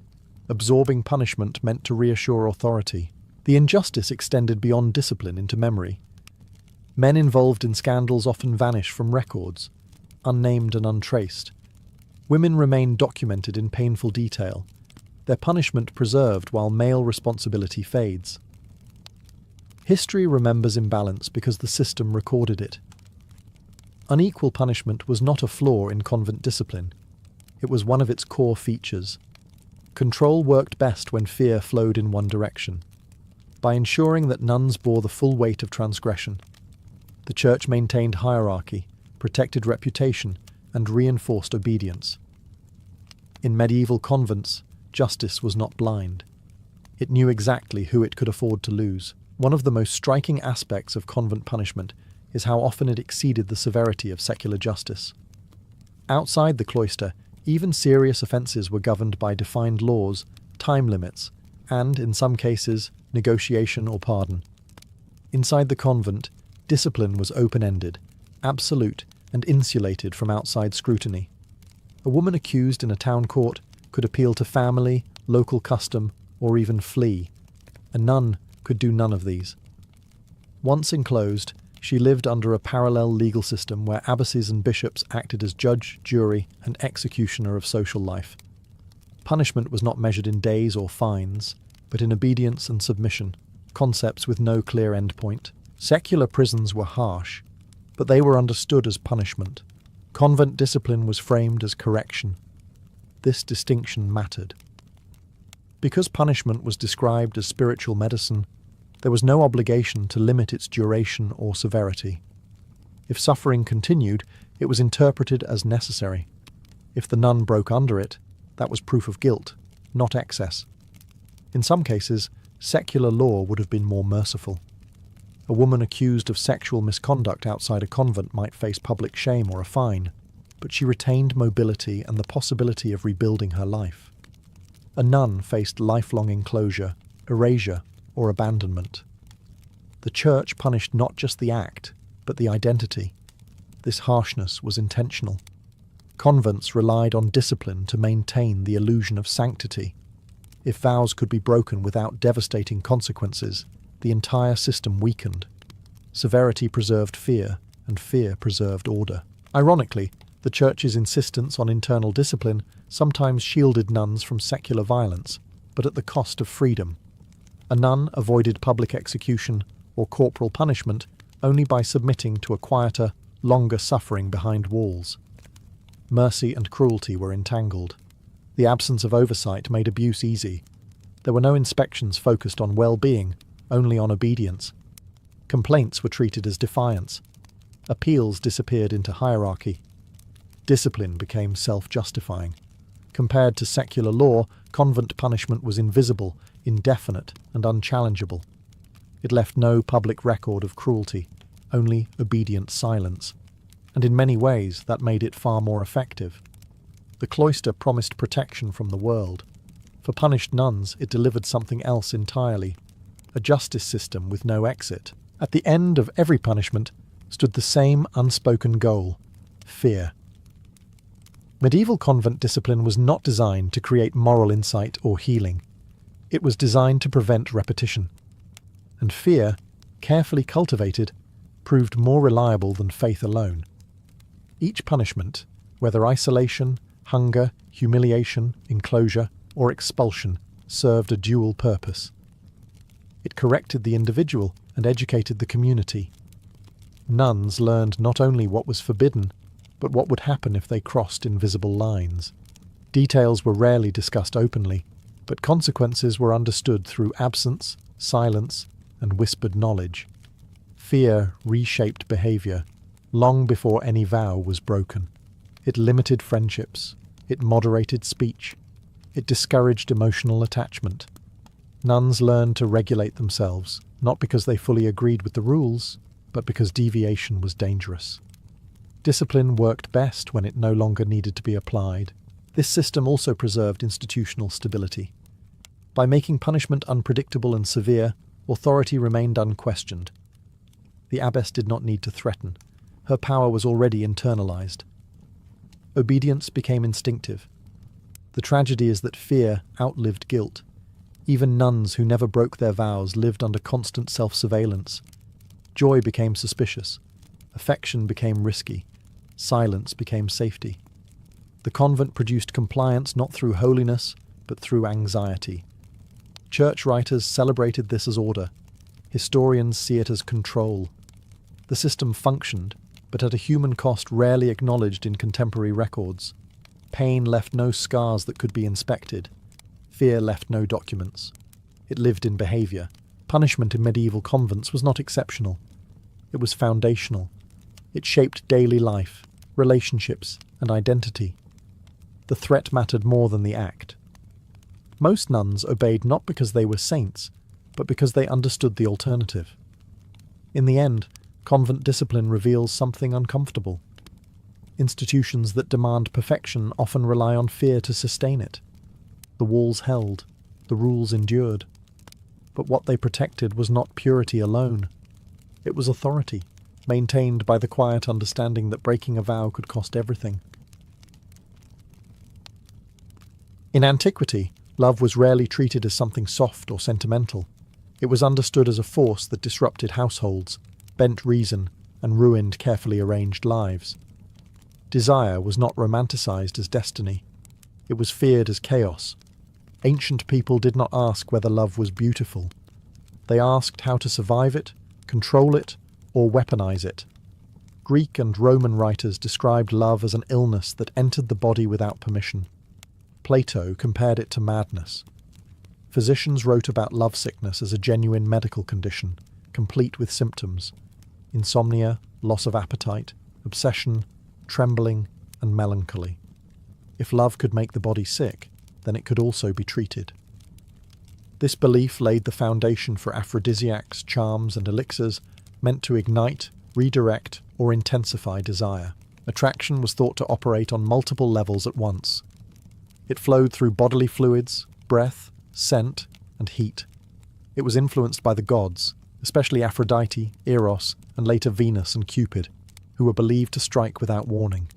Absorbing punishment meant to reassure authority. The injustice extended beyond discipline into memory. Men involved in scandals often vanish from records, unnamed and untraced. Women remain documented in painful detail, their punishment preserved while male responsibility fades. History remembers imbalance because the system recorded it. Unequal punishment was not a flaw in convent discipline. It was one of its core features. Control worked best when fear flowed in one direction. By ensuring that nuns bore the full weight of transgression, the Church maintained hierarchy, protected reputation, and reinforced obedience. In medieval convents, justice was not blind. It knew exactly who it could afford to lose. One of the most striking aspects of convent punishment is how often it exceeded the severity of secular justice. Outside the cloister, even serious offences were governed by defined laws, time limits, and, in some cases, negotiation or pardon. Inside the convent, discipline was open-ended, absolute, and insulated from outside scrutiny. A woman accused in a town court could appeal to family, local custom, or even flee. A nun could do none of these. Once enclosed, she lived under a parallel legal system where abbesses and bishops acted as judge, jury, and executioner of social life. Punishment was not measured in days or fines, but in obedience and submission, concepts with no clear endpoint. Secular prisons were harsh, but they were understood as punishment. Convent discipline was framed as correction. This distinction mattered. Because punishment was described as spiritual medicine, there was no obligation to limit its duration or severity. If suffering continued, it was interpreted as necessary. If the nun broke under it, that was proof of guilt, not excess. In some cases, secular law would have been more merciful. A woman accused of sexual misconduct outside a convent might face public shame or a fine, but she retained mobility and the possibility of rebuilding her life. A nun faced lifelong enclosure, erasure, or abandonment. The Church punished not just the act, but the identity. This harshness was intentional. Convents relied on discipline to maintain the illusion of sanctity. If vows could be broken without devastating consequences, the entire system weakened. Severity preserved fear, and fear preserved order. Ironically, the Church's insistence on internal discipline sometimes shielded nuns from secular violence, but at the cost of freedom. A nun avoided public execution or corporal punishment only by submitting to a quieter, longer suffering behind walls. Mercy and cruelty were entangled. The absence of oversight made abuse easy. There were no inspections focused on well-being, only on obedience. Complaints were treated as defiance. Appeals disappeared into hierarchy. Discipline became self-justifying. Compared to secular law, convent punishment was invisible, indefinite, and unchallengeable. It left no public record of cruelty, only obedient silence. And in many ways, that made it far more effective. The cloister promised protection from the world. For punished nuns, it delivered something else entirely, a justice system with no exit. At the end of every punishment stood the same unspoken goal: fear. Medieval convent discipline was not designed to create moral insight or healing. It was designed to prevent repetition. And fear, carefully cultivated, proved more reliable than faith alone. Each punishment, whether isolation, hunger, humiliation, enclosure, or expulsion, served a dual purpose. It corrected the individual and educated the community. Nuns learned not only what was forbidden, but what would happen if they crossed invisible lines. Details were rarely discussed openly, but consequences were understood through absence, silence, and whispered knowledge. Fear reshaped behavior long before any vow was broken. It limited friendships, it moderated speech, it discouraged emotional attachment. Nuns learned to regulate themselves, not because they fully agreed with the rules, but because deviation was dangerous. Discipline worked best when it no longer needed to be applied. This system also preserved institutional stability. By making punishment unpredictable and severe, authority remained unquestioned. The abbess did not need to threaten. Her power was already internalized. Obedience became instinctive. The tragedy is that fear outlived guilt. Even nuns who never broke their vows lived under constant self-surveillance. Joy became suspicious. Affection became risky. Silence became safety. The convent produced compliance not through holiness, but through anxiety. Church writers celebrated this as order. Historians see it as control. The system functioned, but at a human cost rarely acknowledged in contemporary records. Pain left no scars that could be inspected. Fear left no documents. It lived in behavior. Punishment in medieval convents was not exceptional. It was foundational. It shaped daily life, relationships, and identity. The threat mattered more than the act. Most nuns obeyed not because they were saints, but because they understood the alternative. In the end, convent discipline reveals something uncomfortable. Institutions that demand perfection often rely on fear to sustain it. The walls held, the rules endured. But what they protected was not purity alone. It was authority, maintained by the quiet understanding that breaking a vow could cost everything. In antiquity, love was rarely treated as something soft or sentimental. It was understood as a force that disrupted households, bent reason, and ruined carefully arranged lives. Desire was not romanticized as destiny. It was feared as chaos. Ancient people did not ask whether love was beautiful. They asked how to survive it, control it, or weaponize it. Greek and Roman writers described love as an illness that entered the body without permission. Plato compared it to madness. Physicians wrote about lovesickness as a genuine medical condition, complete with symptoms: insomnia, loss of appetite, obsession, trembling, and melancholy. If love could make the body sick, then it could also be treated. This belief laid the foundation for aphrodisiacs, charms, and elixirs meant to ignite, redirect, or intensify desire. Attraction was thought to operate on multiple levels at once. It flowed through bodily fluids, breath, scent, and heat. It was influenced by the gods, especially Aphrodite, Eros, and later Venus and Cupid, who were believed to strike without warning.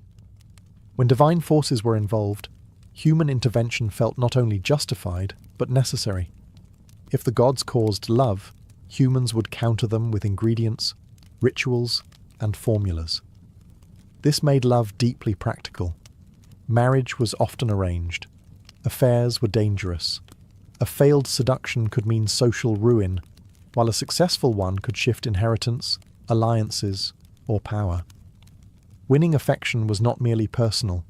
When divine forces were involved, human intervention felt not only justified, but necessary. If the gods caused love, humans would counter them with ingredients, rituals, and formulas. This made love deeply practical. Marriage was often arranged. Affairs were dangerous. A failed seduction could mean social ruin, while a successful one could shift inheritance, alliances, or power. Winning affection was not merely personal,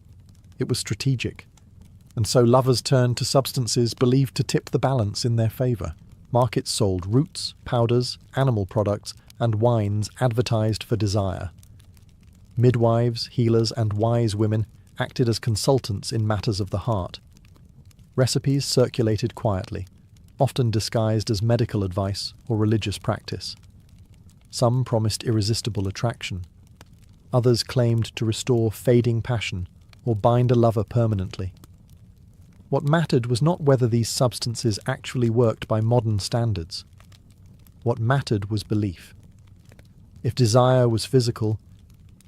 it was strategic, and so lovers turned to substances believed to tip the balance in their favour. Markets sold roots, powders, animal products, and wines advertised for desire. Midwives, healers, and wise women acted as consultants in matters of the heart. Recipes circulated quietly, often disguised as medical advice or religious practice. Some promised irresistible attraction. Others claimed to restore fading passion or bind a lover permanently. What mattered was not whether these substances actually worked by modern standards. What mattered was belief. If desire was physical,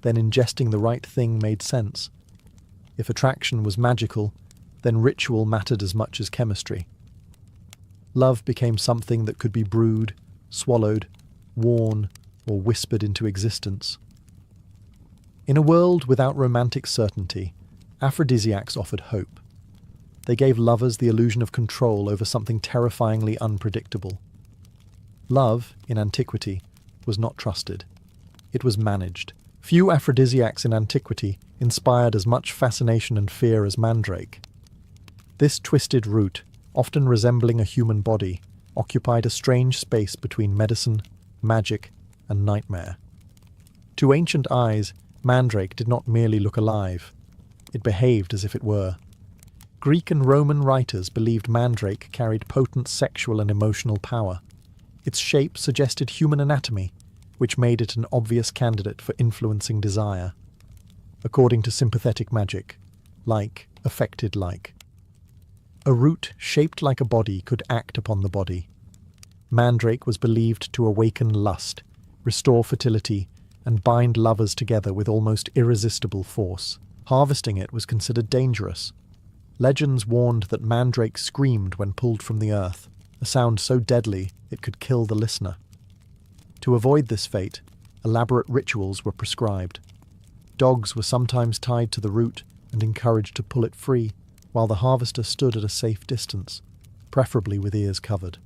then ingesting the right thing made sense. If attraction was magical, then ritual mattered as much as chemistry. Love became something that could be brewed, swallowed, worn, or whispered into existence. In a world without romantic certainty, aphrodisiacs offered hope. They gave lovers the illusion of control over something terrifyingly unpredictable. Love, in antiquity, was not trusted. It was managed. Few aphrodisiacs in antiquity inspired as much fascination and fear as mandrake. This twisted root, often resembling a human body, occupied a strange space between medicine, magic, and nightmare. To ancient eyes, mandrake did not merely look alive. It behaved as if it were. Greek and Roman writers believed mandrake carried potent sexual and emotional power. Its shape suggested human anatomy, which made it an obvious candidate for influencing desire. According to sympathetic magic, like affected like. A root shaped like a body could act upon the body. Mandrake was believed to awaken lust, restore fertility, and bind lovers together with almost irresistible force. Harvesting it was considered dangerous. Legends warned that mandrake screamed when pulled from the earth, a sound so deadly it could kill the listener. To avoid this fate, elaborate rituals were prescribed. Dogs were sometimes tied to the root and encouraged to pull it free, while the harvester stood at a safe distance, preferably with ears covered.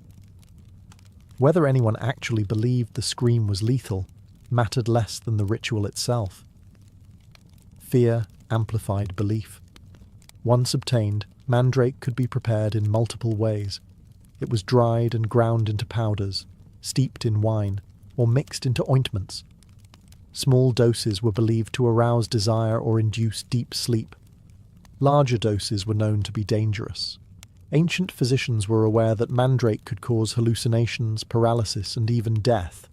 Whether anyone actually believed the scream was lethal mattered less than the ritual itself. Fear amplified belief. Once obtained, mandrake could be prepared in multiple ways. It was dried and ground into powders, steeped in wine, or mixed into ointments. Small doses were believed to arouse desire or induce deep sleep. Larger doses were known to be dangerous. Ancient physicians were aware that mandrake could cause hallucinations, paralysis, and even death.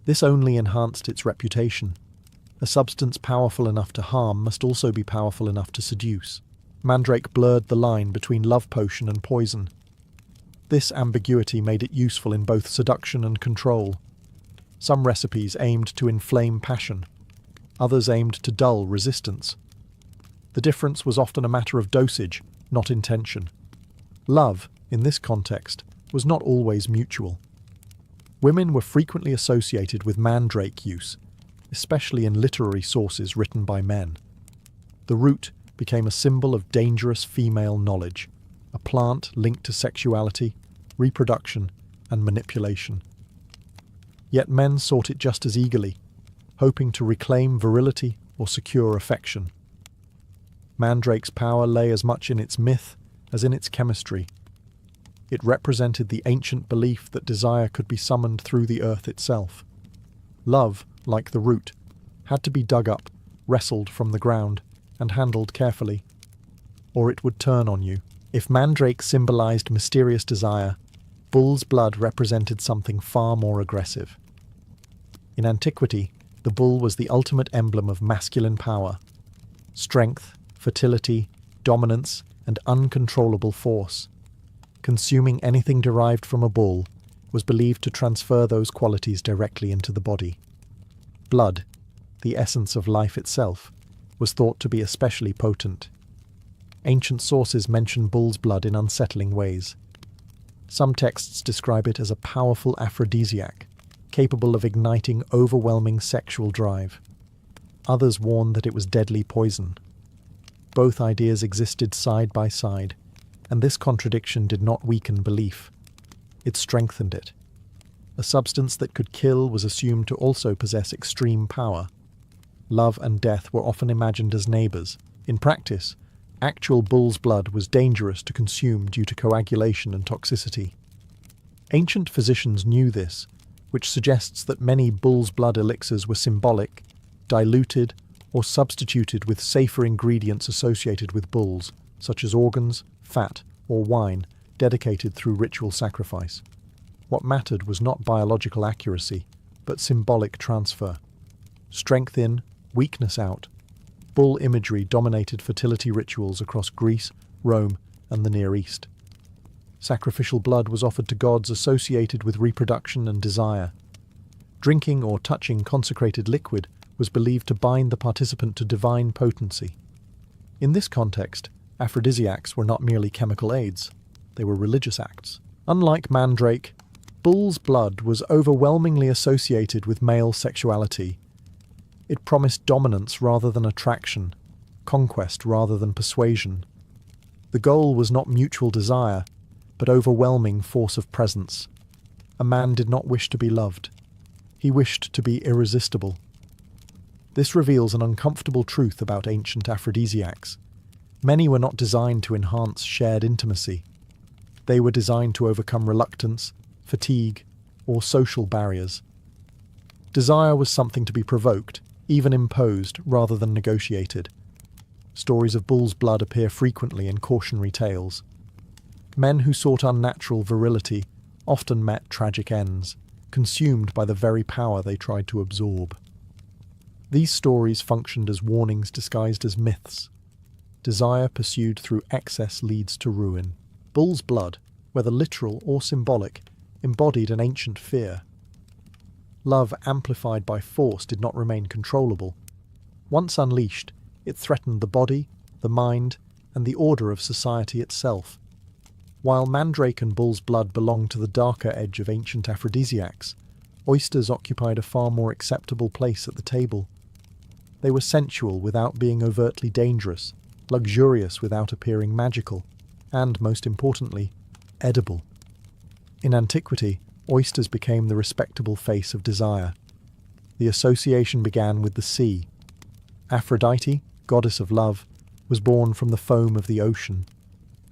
This only enhanced its reputation. A substance powerful enough to harm must also be powerful enough to seduce. Mandrake blurred the line between love potion and poison. This ambiguity made it useful in both seduction and control. Some recipes aimed to inflame passion. Others aimed to dull resistance. The difference was often a matter of dosage, not intention. Love, in this context, was not always mutual. Women were frequently associated with mandrake use, especially in literary sources written by men. The root became a symbol of dangerous female knowledge, a plant linked to sexuality, reproduction, and manipulation. Yet men sought it just as eagerly, hoping to reclaim virility or secure affection. Mandrake's power lay as much in its myth as in its chemistry. It represented the ancient belief that desire could be summoned through the earth itself. Love, like the root, had to be dug up, wrestled from the ground, and handled carefully, or it would turn on you. If mandrake symbolized mysterious desire, bull's blood represented something far more aggressive. In antiquity, the bull was the ultimate emblem of masculine power. Strength, fertility, dominance, and uncontrollable force. Consuming anything derived from a bull was believed to transfer those qualities directly into the body. Blood, the essence of life itself, was thought to be especially potent. Ancient sources mention bull's blood in unsettling ways. Some texts describe it as a powerful aphrodisiac, capable of igniting overwhelming sexual drive. Others warn that it was deadly poison. Both ideas existed side by side, and this contradiction did not weaken belief. It strengthened it. A substance that could kill was assumed to also possess extreme power. Love and death were often imagined as neighbors. In practice, actual bull's blood was dangerous to consume due to coagulation and toxicity. Ancient physicians knew this, which suggests that many bull's blood elixirs were symbolic, diluted, or substituted with safer ingredients associated with bulls, such as organs, fat, or wine, dedicated through ritual sacrifice. What mattered was not biological accuracy, but symbolic transfer. Strength in, weakness out. Bull imagery dominated fertility rituals across Greece, Rome, and the Near East. Sacrificial blood was offered to gods associated with reproduction and desire. Drinking or touching consecrated liquid was believed to bind the participant to divine potency. In this context, aphrodisiacs were not merely chemical aids, they were religious acts. Unlike mandrake, bull's blood was overwhelmingly associated with male sexuality. It promised dominance rather than attraction, conquest rather than persuasion. The goal was not mutual desire, but overwhelming force of presence. A man did not wish to be loved. He wished to be irresistible. This reveals an uncomfortable truth about ancient aphrodisiacs. Many were not designed to enhance shared intimacy. They were designed to overcome reluctance, fatigue, or social barriers. Desire was something to be provoked, even imposed, rather than negotiated. Stories of bull's blood appear frequently in cautionary tales. Men who sought unnatural virility often met tragic ends, consumed by the very power they tried to absorb. These stories functioned as warnings disguised as myths. Desire pursued through excess leads to ruin. Bull's blood, whether literal or symbolic, embodied an ancient fear. Love amplified by force did not remain controllable. Once unleashed, it threatened the body, the mind, and the order of society itself. While mandrake and bull's blood belonged to the darker edge of ancient aphrodisiacs, oysters occupied a far more acceptable place at the table. They were sensual without being overtly dangerous, luxurious without appearing magical, and, most importantly, edible. In antiquity, oysters became the respectable face of desire. The association began with the sea. Aphrodite, goddess of love, was born from the foam of the ocean.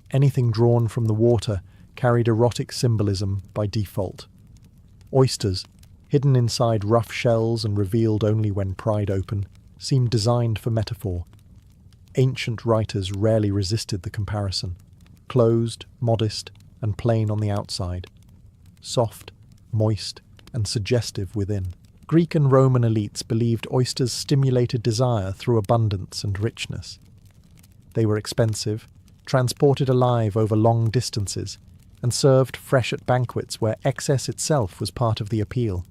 Anything drawn from the water carried erotic symbolism by default. Oysters, hidden inside rough shells and revealed only when pried open, seemed designed for metaphor. Ancient writers rarely resisted the comparison. Closed, modest, and plain on the outside. Soft, moist, and suggestive within. Greek and Roman elites believed oysters stimulated desire through abundance and richness. They were expensive, transported alive over long distances, and served fresh at banquets where excess itself was part of the appeal.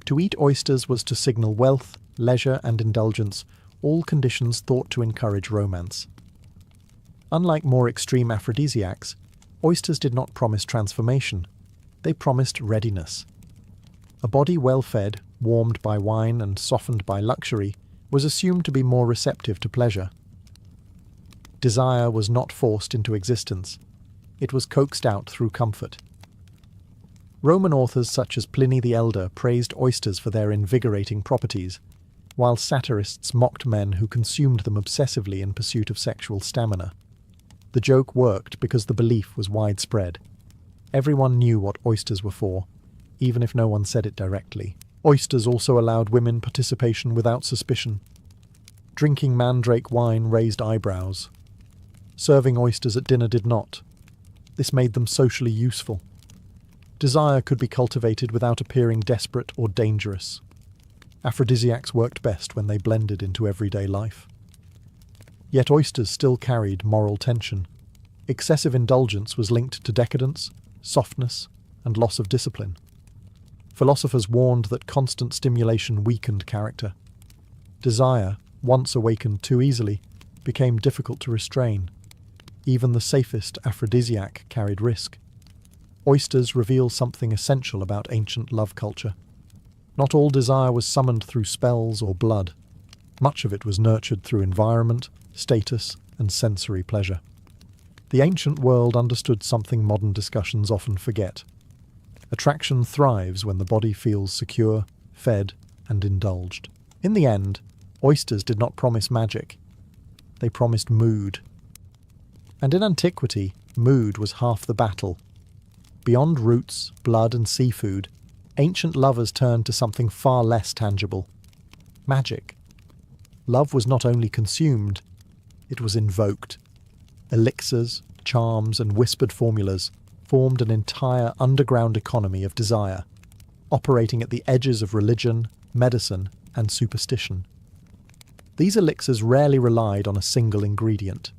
To eat oysters was to signal wealth, leisure, and indulgence, all conditions thought to encourage romance. Unlike more extreme aphrodisiacs, oysters did not promise transformation. They promised readiness. A body well fed, warmed by wine and softened by luxury, was assumed to be more receptive to pleasure. Desire was not forced into existence. It was coaxed out through comfort. Roman authors such as Pliny the Elder praised oysters for their invigorating properties, while satirists mocked men who consumed them obsessively in pursuit of sexual stamina. The joke worked because the belief was widespread. Everyone knew what oysters were for, even if no one said it directly. Oysters also allowed women participation without suspicion. Drinking mandrake wine raised eyebrows. Serving oysters at dinner did not. This made them socially useful. Desire could be cultivated without appearing desperate or dangerous. Aphrodisiacs worked best when they blended into everyday life. Yet oysters still carried moral tension. Excessive indulgence was linked to decadence, softness, and loss of discipline. Philosophers warned that constant stimulation weakened character. Desire, once awakened too easily, became difficult to restrain. Even the safest aphrodisiac carried risk. Oysters reveal something essential about ancient love culture. Not all desire was summoned through spells or blood. Much of it was nurtured through environment, status, and sensory pleasure. The ancient world understood something modern discussions often forget. Attraction thrives when the body feels secure, fed, and indulged. In the end, oysters did not promise magic. They promised mood. And in antiquity, mood was half the battle. Beyond roots, blood, and seafood, ancient lovers turned to something far less tangible: magic. Love was not only consumed, it was invoked. Elixirs, charms, and whispered formulas formed an entire underground economy of desire, operating at the edges of religion, medicine, and superstition. These elixirs rarely relied on a single ingredient.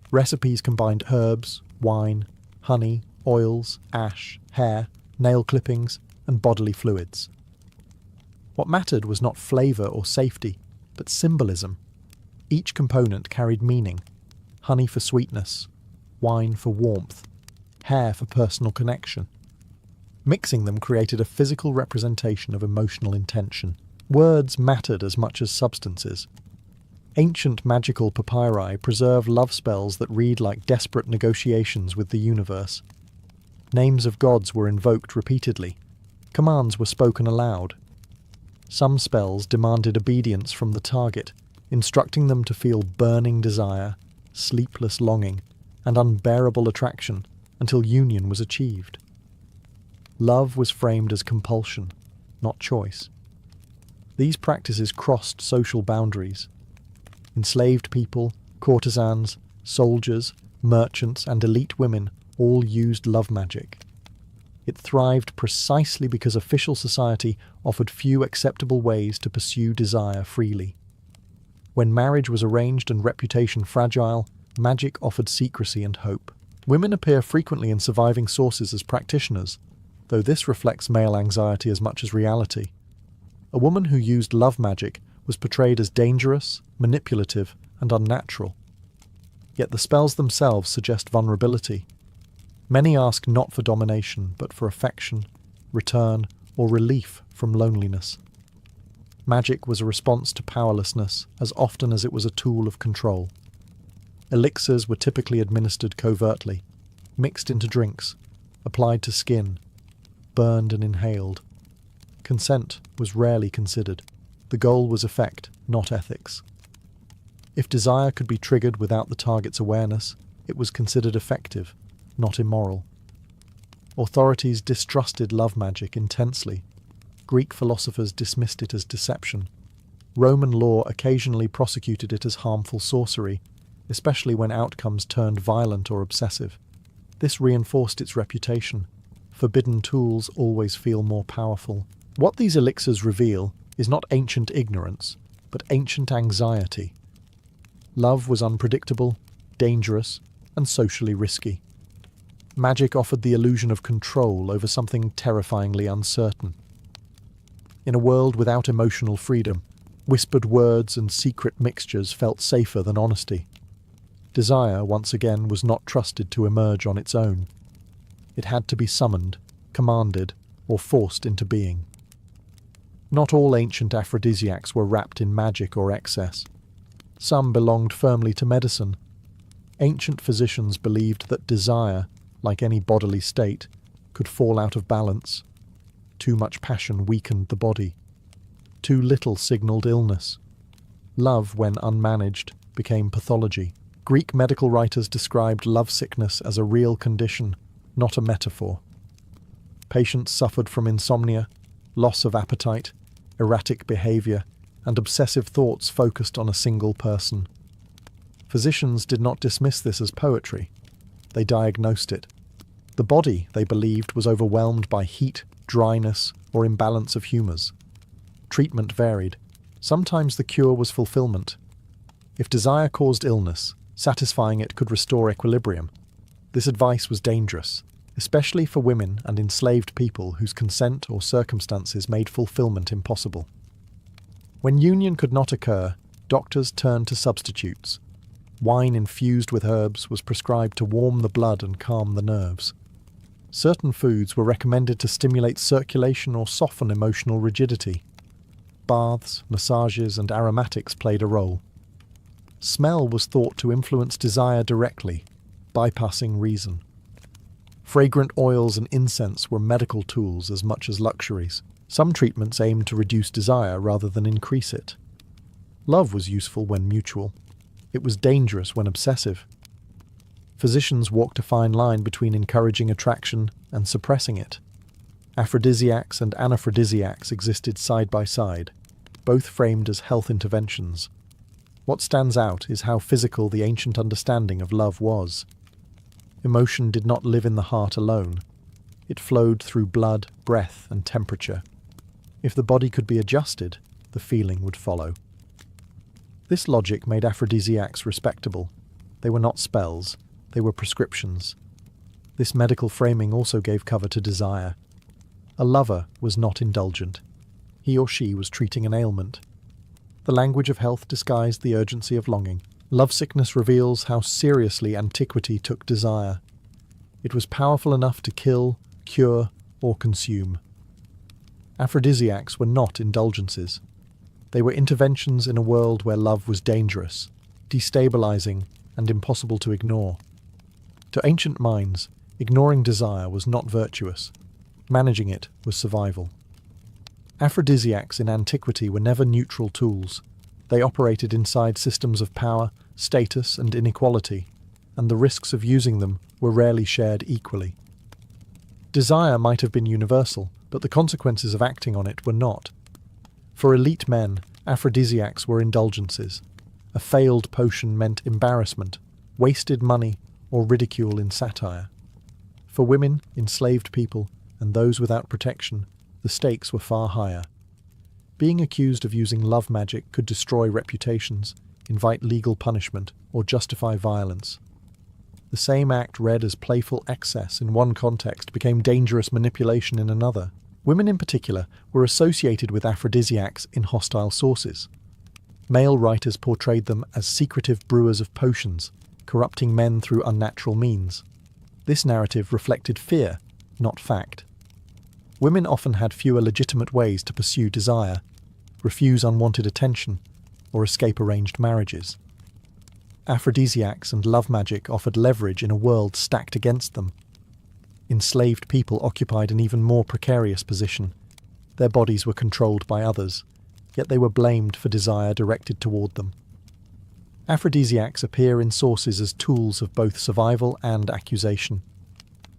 Recipes combined herbs, wine, honey, oils, ash, hair, nail clippings, and bodily fluids. What mattered was not flavour or safety, but symbolism. Each component carried meaning: honey for sweetness, wine for warmth, hair for personal connection. Mixing them created a physical representation of emotional intention. Words mattered as much as substances. Ancient magical papyri preserve love spells that read like desperate negotiations with the universe. Names of gods were invoked repeatedly. Commands were spoken aloud. Some spells demanded obedience from the target, instructing them to feel burning desire, sleepless longing, and unbearable attraction until union was achieved. Love was framed as compulsion, not choice. These practices crossed social boundaries. Enslaved people, courtesans, soldiers, merchants, and elite women all used love magic. It thrived precisely because official society offered few acceptable ways to pursue desire freely. When marriage was arranged and reputation fragile, magic offered secrecy and hope. Women appear frequently in surviving sources as practitioners, though this reflects male anxiety as much as reality. A woman who used love magic was portrayed as dangerous, manipulative, and unnatural. Yet the spells themselves suggest vulnerability. Many ask not for domination, but for affection, return, or relief from loneliness. Magic was a response to powerlessness as often as it was a tool of control. Elixirs were typically administered covertly, mixed into drinks, applied to skin, burned and inhaled. Consent was rarely considered. The goal was effect, not ethics. If desire could be triggered without the target's awareness, it was considered effective, not immoral. Authorities distrusted love magic intensely. Greek philosophers dismissed it as deception. Roman law occasionally prosecuted it as harmful sorcery, especially when outcomes turned violent or obsessive. This reinforced its reputation. Forbidden tools always feel more powerful. What these elixirs reveal is not ancient ignorance, but ancient anxiety. Love was unpredictable, dangerous, and socially risky. Magic offered the illusion of control over something terrifyingly uncertain. In a world without emotional freedom, whispered words and secret mixtures felt safer than honesty. Desire, once again, was not trusted to emerge on its own. It had to be summoned, commanded, or forced into being. Not all ancient aphrodisiacs were wrapped in magic or excess. Some belonged firmly to medicine. Ancient physicians believed that desire, like any bodily state, could fall out of balance. Too much passion weakened the body. Too little signaled illness. Love, when unmanaged, became pathology. Greek medical writers described lovesickness as a real condition, not a metaphor. Patients suffered from insomnia, loss of appetite, erratic behavior, and obsessive thoughts focused on a single person. Physicians did not dismiss this as poetry. They diagnosed it. The body, they believed, was overwhelmed by heat, dryness, or imbalance of humours. Treatment varied. Sometimes the cure was fulfillment. If desire caused illness, satisfying it could restore equilibrium. This advice was dangerous, especially for women and enslaved people whose consent or circumstances made fulfillment impossible. When union could not occur, doctors turned to substitutes. Wine infused with herbs was prescribed to warm the blood and calm the nerves. Certain foods were recommended to stimulate circulation or soften emotional rigidity. Baths, massages, and aromatics played a role. Smell was thought to influence desire directly, bypassing reason. Fragrant oils and incense were medical tools as much as luxuries. Some treatments aimed to reduce desire rather than increase it. Love was useful when mutual. It was dangerous when obsessive. Physicians walked a fine line between encouraging attraction and suppressing it. Aphrodisiacs and anaphrodisiacs existed side by side, both framed as health interventions. What stands out is how physical the ancient understanding of love was. Emotion did not live in the heart alone. It flowed through blood, breath, and temperature. If the body could be adjusted, the feeling would follow. This logic made aphrodisiacs respectable. They were not spells, they were prescriptions. This medical framing also gave cover to desire. A lover was not indulgent. He or she was treating an ailment. The language of health disguised the urgency of longing. Lovesickness reveals how seriously antiquity took desire. It was powerful enough to kill, cure, or consume. Aphrodisiacs were not indulgences. They were interventions in a world where love was dangerous, destabilizing, and impossible to ignore. To ancient minds, ignoring desire was not virtuous. Managing it was survival. Aphrodisiacs in antiquity were never neutral tools. They operated inside systems of power, status, and inequality, and the risks of using them were rarely shared equally. Desire might have been universal, but the consequences of acting on it were not. For elite men, aphrodisiacs were indulgences. A failed potion meant embarrassment, wasted money, or ridicule in satire. For women, enslaved people, and those without protection, the stakes were far higher. Being accused of using love magic could destroy reputations, invite legal punishment, or justify violence. The same act read as playful excess in one context became dangerous manipulation in another. Women in particular were associated with aphrodisiacs in hostile sources. Male writers portrayed them as secretive brewers of potions, corrupting men through unnatural means. This narrative reflected fear, not fact. Women often had fewer legitimate ways to pursue desire, refuse unwanted attention, or escape arranged marriages. Aphrodisiacs and love magic offered leverage in a world stacked against them. Enslaved people occupied an even more precarious position. Their bodies were controlled by others, yet they were blamed for desire directed toward them. Aphrodisiacs appear in sources as tools of both survival and accusation.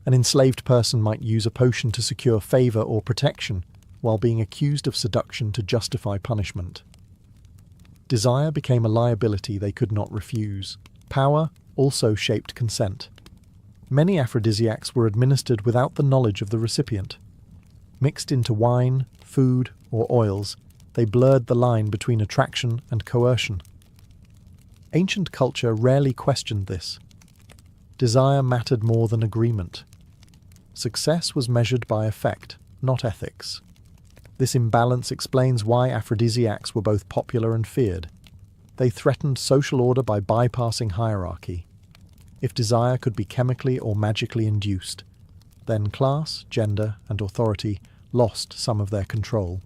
An enslaved person might use a potion to secure favour or protection, while being accused of seduction to justify punishment. Desire became a liability they could not refuse. Power also shaped consent. Many aphrodisiacs were administered without the knowledge of the recipient. Mixed into wine, food, or oils, they blurred the line between attraction and coercion. Ancient culture rarely questioned this. Desire mattered more than agreement. Success was measured by effect, not ethics. This imbalance explains why aphrodisiacs were both popular and feared. They threatened social order by bypassing hierarchy. If desire could be chemically or magically induced, then class, gender, and authority lost some of their control.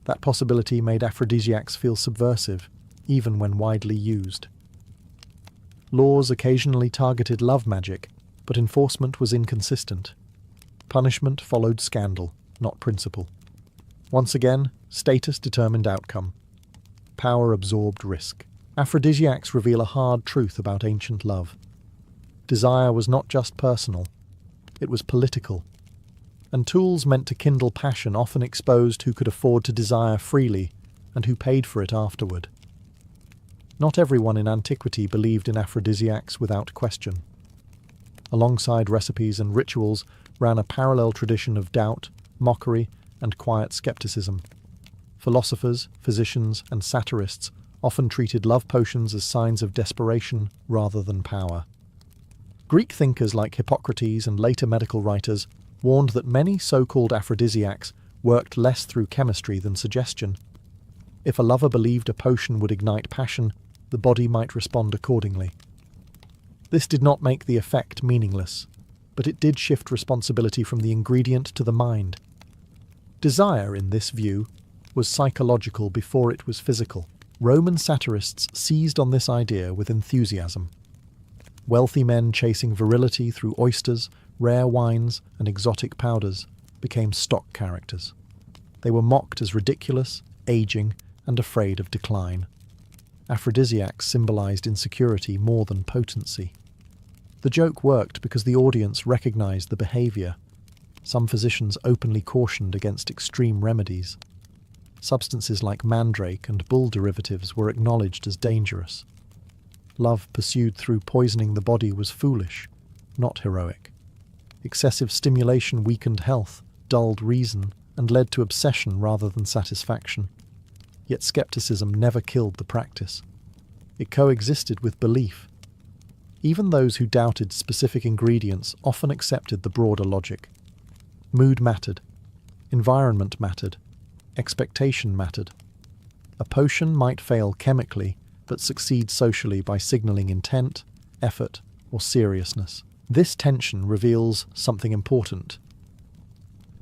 That possibility made aphrodisiacs feel subversive, even when widely used. Laws occasionally targeted love magic, but enforcement was inconsistent. Punishment followed scandal, not principle. Once again, status determined outcome. Power absorbed risk. Aphrodisiacs reveal a hard truth about ancient love. Desire was not just personal, it was political. And tools meant to kindle passion often exposed who could afford to desire freely and who paid for it afterward. Not everyone in antiquity believed in aphrodisiacs without question. Alongside recipes and rituals ran a parallel tradition of doubt, mockery, and quiet skepticism. Philosophers, physicians, and satirists often treated love potions as signs of desperation rather than power. Greek thinkers like Hippocrates and later medical writers warned that many so-called aphrodisiacs worked less through chemistry than suggestion. If a lover believed a potion would ignite passion, the body might respond accordingly. This did not make the effect meaningless, but it did shift responsibility from the ingredient to the mind. Desire, in this view, was psychological before it was physical. Roman satirists seized on this idea with enthusiasm. Wealthy men chasing virility through oysters, rare wines, and exotic powders became stock characters. They were mocked as ridiculous, aging, and afraid of decline. Aphrodisiacs symbolized insecurity more than potency. The joke worked because the audience recognized the behavior. Some physicians openly cautioned against extreme remedies. Substances like mandrake and bull derivatives were acknowledged as dangerous. Love pursued through poisoning the body was foolish, not heroic. Excessive stimulation weakened health, dulled reason, and led to obsession rather than satisfaction. Yet skepticism never killed the practice. It coexisted with belief. Even those who doubted specific ingredients often accepted the broader logic. Mood mattered. Environment mattered. Expectation mattered. A potion might fail chemically, but succeed socially by signaling intent, effort, or seriousness. This tension reveals something important.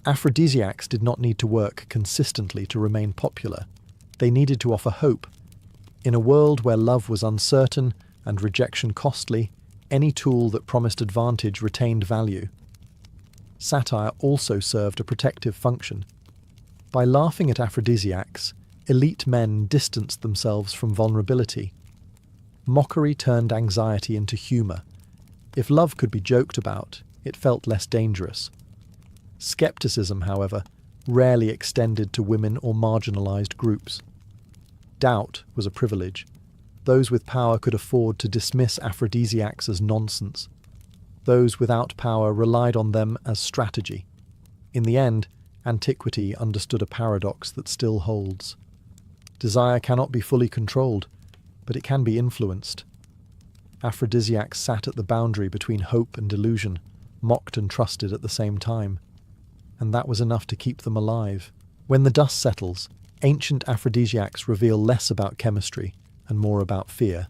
Aphrodisiacs did not need to work consistently to remain popular. They needed to offer hope. In a world where love was uncertain and rejection costly, any tool that promised advantage retained value. Satire also served a protective function. By laughing at aphrodisiacs, elite men distanced themselves from vulnerability. Mockery turned anxiety into humour. If love could be joked about, it felt less dangerous. Skepticism, however, rarely extended to women or marginalized groups. Doubt was a privilege. Those with power could afford to dismiss aphrodisiacs as nonsense. Those without power relied on them as strategy. In the end, antiquity understood a paradox that still holds. Desire cannot be fully controlled, but it can be influenced. Aphrodisiacs sat at the boundary between hope and delusion, mocked and trusted at the same time. And that was enough to keep them alive. When the dust settles, ancient aphrodisiacs reveal less about chemistry and more about fear.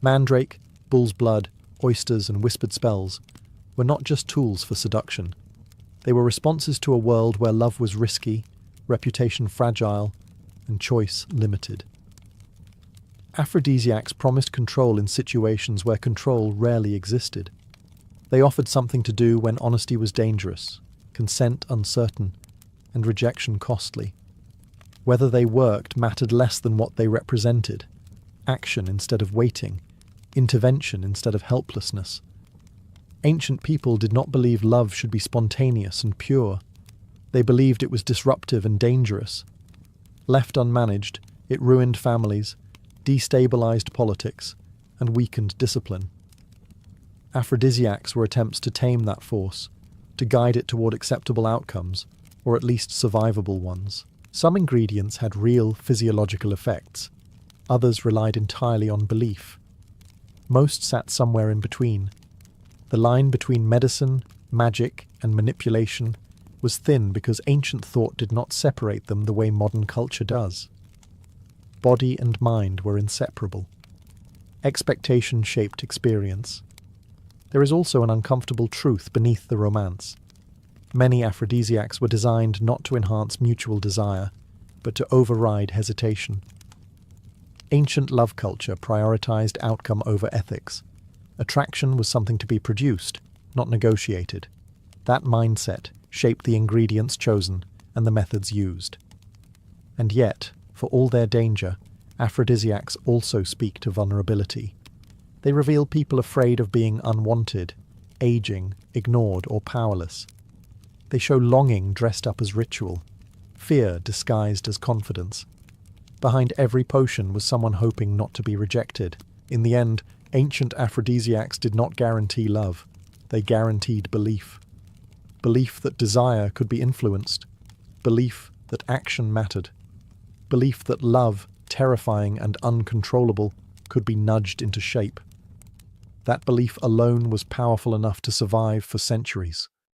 Mandrake, bull's blood, oysters, and whispered spells were not just tools for seduction. They were responses to a world where love was risky, reputation fragile, and choice limited. Aphrodisiacs promised control in situations where control rarely existed. They offered something to do when honesty was dangerous, consent uncertain, and rejection costly. Whether they worked mattered less than what they represented: action instead of waiting, intervention instead of helplessness. Ancient people did not believe love should be spontaneous and pure. They believed it was disruptive and dangerous. Left unmanaged, it ruined families, destabilized politics, and weakened discipline. Aphrodisiacs were attempts to tame that force, to guide it toward acceptable outcomes, or at least survivable ones. Some ingredients had real physiological effects. Others relied entirely on belief. Most sat somewhere in between. The line between medicine, magic, and manipulation was thin because ancient thought did not separate them the way modern culture does. Body and mind were inseparable. Expectation shaped experience. There is also an uncomfortable truth beneath the romance. Many aphrodisiacs were designed not to enhance mutual desire, but to override hesitation. Ancient love culture prioritized outcome over ethics. Attraction was something to be produced, not negotiated. That mindset shaped the ingredients chosen and the methods used. And yet, for all their danger, aphrodisiacs also speak to vulnerability. They reveal people afraid of being unwanted, aging, ignored, or powerless. They show longing dressed up as ritual, fear disguised as confidence. Behind every potion was someone hoping not to be rejected. In the end, ancient aphrodisiacs did not guarantee love. They guaranteed belief. Belief that desire could be influenced. Belief that action mattered. Belief that love, terrifying and uncontrollable, could be nudged into shape. That belief alone was powerful enough to survive for centuries.